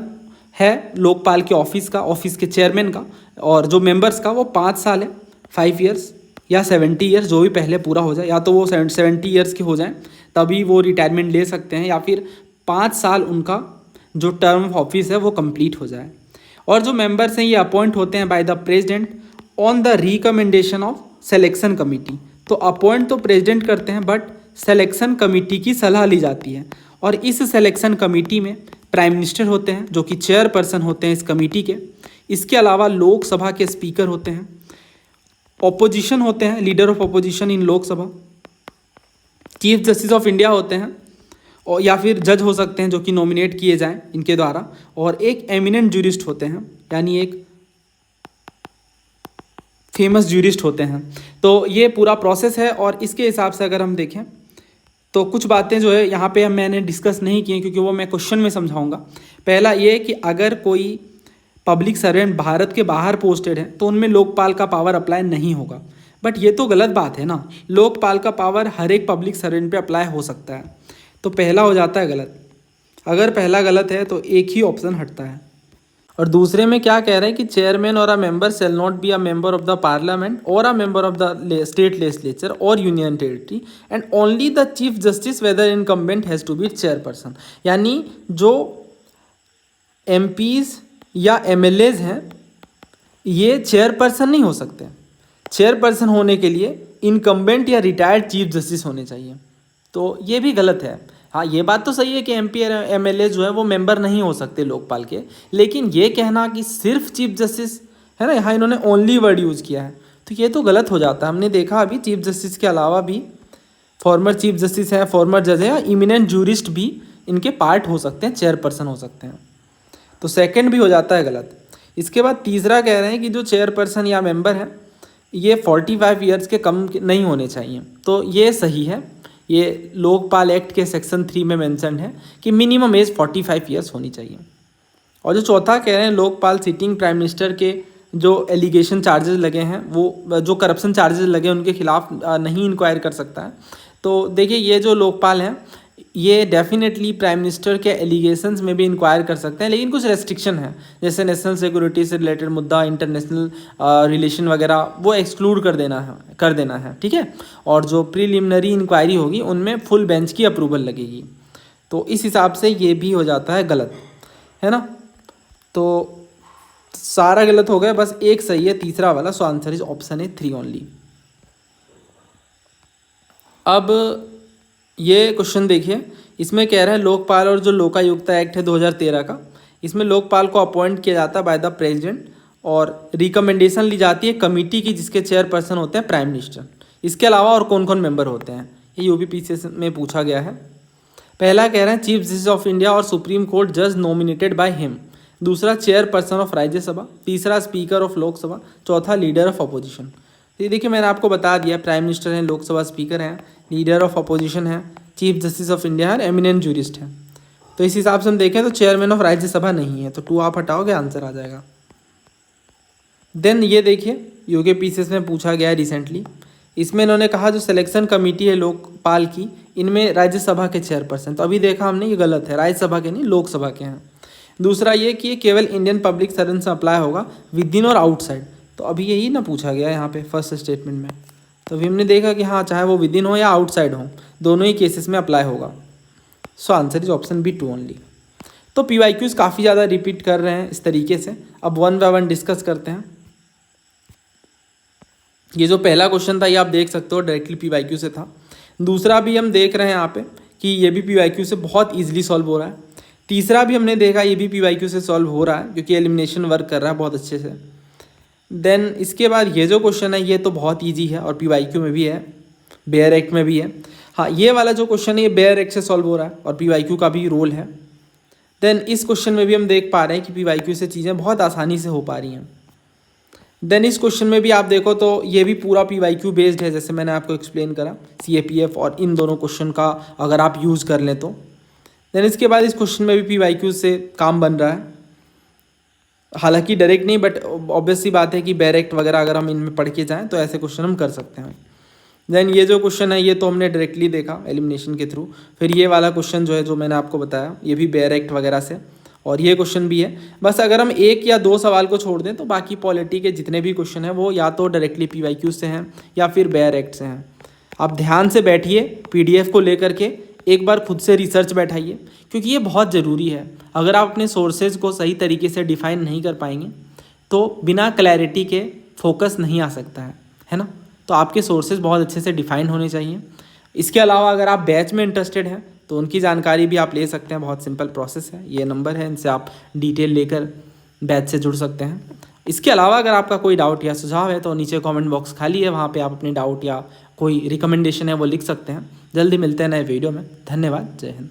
है लोकपाल के ऑफिस के चेयरमैन का और जो मेंबर्स का वो 5 साल है, 5 ईयर्स या 70 ईयर्स, जो भी पहले पूरा हो जाए, या तो वो 70 ईयर्स के हो जाएं तभी वो रिटायरमेंट ले सकते हैं, या फिर 5 साल उनका जो टर्म ऑफ ऑफिस है वो कंप्लीट हो जाए। और जो मेंबर्स हैं ये अपॉइंट होते हैं by the president on the recommendation of selection committee. तो अपॉइंट तो प्रेसिडेंट करते हैं बट सिलेक्शन कमेटी की सलाह ली जाती है। और इस सिलेक्शन कमेटी में प्राइम मिनिस्टर होते हैं जो कि चेयरपर्सन होते हैं इस कमेटी के। इसके अलावा लोकसभा के स्पीकर होते हैं, ऑपोजिशन होते हैं, leader of opposition in Lok Sabha, chief justice of India होते हैं, और या फिर जज हो सकते हैं जो कि नॉमिनेट किए जाएं इनके द्वारा, और एक एमिनेंट ज्यूरिस्ट होते हैं यानी एक फेमस ज्यूरिस्ट होते हैं। तो ये पूरा प्रोसेस है। और इसके हिसाब से अगर हम देखें तो कुछ बातें जो है यहाँ पे मैंने डिस्कस नहीं की हैं क्योंकि वो मैं क्वेश्चन में समझाऊंगा। पहला ये कि अगर कोई पब्लिक सर्वेंट भारत के बाहर पोस्टेड है तो उनमें लोकपाल का पावर अप्लाई नहीं होगा। बट ये तो गलत बात है ना, लोकपाल का पावर हर एक पब्लिक सर्वेंट पे अप्लाई हो सकता है। तो पहला हो जाता है गलत। अगर पहला गलत है तो एक ही ऑप्शन हटता है। और दूसरे में क्या कह रहे हैं कि chairman or a member shall not be a member of the parliament or a member of the state legislature or union territory and only the chief justice whether incumbent has to be chairperson. यानी जो MPs या MLAs हैं ये chairperson नहीं हो सकते। Chairperson होने के लिए इनकम्बेंट या रिटायर्ड चीफ जस्टिस होने चाहिए। तो ये भी गलत है। हाँ, ये बात तो सही है कि MP और MLA जो है वो मेंबर नहीं हो सकते लोकपाल के, लेकिन ये कहना कि सिर्फ चीफ जस्टिस है ना, यहाँ इन्होंने ओनली वर्ड यूज़ किया है तो ये तो गलत हो जाता है। हमने देखा अभी चीफ जस्टिस के अलावा भी फॉर्मर चीफ जस्टिस है, फॉर्मर जज है या इमिनेंट जूरिस्ट भी इनके पार्ट हो सकते हैं, चेयरपर्सन हो सकते हैं। तो सेकंड भी हो जाता है गलत। इसके बाद तीसरा कह रहे हैं कि जो चेयरपर्सन या मेंबर है ये 45 ईयर्स के कम नहीं होने चाहिए। तो ये सही है, ये लोकपाल एक्ट के सेक्शन 3 में मेंशन है कि मिनिमम एज 45 ईयर्स होनी चाहिए। और जो चौथा कह रहे हैं लोकपाल सिटिंग प्राइम मिनिस्टर के जो एलिगेशन चार्जेस लगे हैं, वो जो करप्शन चार्जेस लगे उनके खिलाफ नहीं इंक्वायर कर सकता है। तो देखिए ये जो लोकपाल हैं ये डेफिनेटली प्राइम मिनिस्टर के एलिगेशंस में भी इंक्वायर कर सकते हैं, लेकिन कुछ रेस्ट्रिक्शन है, जैसे नेशनल सिक्योरिटी से रिलेटेड मुद्दा, इंटरनेशनल रिलेशन वगैरह, वो एक्सक्लूड कर देना है, ठीक है। और जो प्रीलिमिनरी इंक्वायरी होगी उनमें फुल बेंच की अप्रूवल लगेगी। तो इस हिसाब से ये भी हो जाता है गलत, है ना। तो सारा गलत हो गया, बस एक सही है, तीसरा वाला। सो answer is option A 3 only. अब ये क्वेश्चन देखिए, इसमें कह रहा है लोकपाल और जो लोकायुक्ता एक्ट है 2013 का, इसमें लोकपाल को अपॉइंट किया जाता है बाय द प्रेसिडेंट और रिकमेंडेशन ली जाती है कमेटी की, जिसके चेयरपर्सन होते हैं प्राइम मिनिस्टर। इसके अलावा और कौन कौन मेंबर होते हैं, ये यूपीपीसीएस में पूछा गया है। पहला कह रहे हैं चीफ जस्टिस ऑफ इंडिया और सुप्रीम कोर्ट जज नॉमिनेटेड बाय हिम। दूसरा चेयरपर्सन ऑफ राज्यसभा। तीसरा स्पीकर ऑफ लोकसभा। चौथा लीडर ऑफ अपोजिशन। ये देखिए मैंने आपको बता दिया, प्राइम मिनिस्टर हैं, लोकसभा स्पीकर हैं, लीडर ऑफ अपोजिशन है, चीफ जस्टिस ऑफ इंडिया है, एमिनेंट जूरिस्ट है। तो इस हिसाब से हम देखें तो चेयरमैन ऑफ राज्यसभा नहीं है, तो 2 आप हटाओगे आंसर आ जाएगा। देन ये देखिए यूपीपीसीएस में पूछा गया है रिसेंटली, इसमें इन्होंने कहा जो सिलेक्शन कमेटी है लोकपाल की, इनमें राज्यसभा के चेयरपर्सन, तो अभी देखा हमने ये गलत है, राज्यसभा के नहीं लोकसभा के हैं। दूसरा ये कि ये केवल इंडियन पब्लिक सर्वेंट से अप्लाई होगा, विद इन और आउटसाइड, तो अभी यही ना पूछा गया है यहाँ पे फर्स्ट स्टेटमेंट में। तो अभी हमने देखा कि हाँ चाहे वो विद इन हो या आउटसाइड हो, दोनों ही केसेस में अप्लाई होगा। So answer is option B 2 only. तो पीवाईक्यूज काफ़ी ज़्यादा रिपीट कर रहे हैं इस तरीके से। अब 1 बाय 1 डिस्कस करते हैं। ये जो पहला क्वेश्चन था ये आप देख सकते हो डायरेक्टली पीवाईक्यू से था। दूसरा भी हम देख रहे हैं यहाँ पे कि ये भी पीवाईक्यू से बहुत ईजिली सॉल्व हो रहा है। तीसरा भी हमने देखा ये भी पीवाईक्यू से सॉल्व हो रहा है, क्योंकि एलिमिनेशन वर्क कर रहा है बहुत अच्छे से। देन इसके बाद ये जो क्वेश्चन है ये तो बहुत ईजी है और पीवाईक्यू में भी है, बेयर एक्ट में भी है। हाँ ये वाला जो क्वेश्चन है ये बेयर एक्ट से सॉल्व हो रहा है और पीवाईक्यू का भी रोल है। देन इस क्वेश्चन में भी हम देख पा रहे हैं कि पीवाईक्यू से चीज़ें बहुत आसानी से हो पा रही हैं। देन इस क्वेश्चन में भी आप देखो तो ये भी पूरा पीवाईक्यू बेस्ड है, जैसे मैंने आपको एक्सप्लेन करा सीएपीएफ और इन दोनों क्वेश्चन का अगर आप यूज़ कर लें तो। देन इसके बाद इस क्वेश्चन में भी पीवाईक्यू से काम बन रहा है, हालांकि डायरेक्ट नहीं, बट ऑब्वियस सी बात है कि डायरेक्ट वगैरह अगर हम इनमें पढ़ के जाएँ तो ऐसे क्वेश्चन हम कर सकते हैं। देन ये जो क्वेश्चन है ये तो हमने डायरेक्टली देखा एलिमिनेशन के थ्रू। फिर ये वाला क्वेश्चन जो है जो मैंने आपको बताया ये भी बेयर एक्ट वगैरह से, और ये क्वेश्चन भी है। बस अगर हम 1 या 2 सवाल को छोड़ दें तो बाकी पॉलिटी के जितने भी क्वेश्चन हैं वो या तो डायरेक्टली पीवाईक्यू से हैं या फिर बेयर एक्ट से हैं। आप ध्यान से बैठिए, पीडीएफ को लेकर के एक बार खुद से रिसर्च बैठाइए, क्योंकि ये बहुत ज़रूरी है। अगर आप अपने सोर्सेज को सही तरीके से डिफाइन नहीं कर पाएंगे तो बिना क्लैरिटी के फोकस नहीं आ सकता है ना। तो आपके सोर्सेज बहुत अच्छे से डिफाइन होने चाहिए। इसके अलावा अगर आप बैच में इंटरेस्टेड हैं तो उनकी जानकारी भी आप ले सकते हैं, बहुत सिंपल प्रोसेस है। ये नंबर है, इनसे आप डिटेल लेकर बैच से जुड़ सकते हैं। इसके अलावा अगर आपका कोई डाउट या सुझाव है तो नीचे कमेंट बॉक्स खाली है, वहाँ पे आप अपने डाउट या कोई रिकमेंडेशन है वो लिख सकते हैं। जल्दी मिलते हैं नए वीडियो में। धन्यवाद। जय हिंद।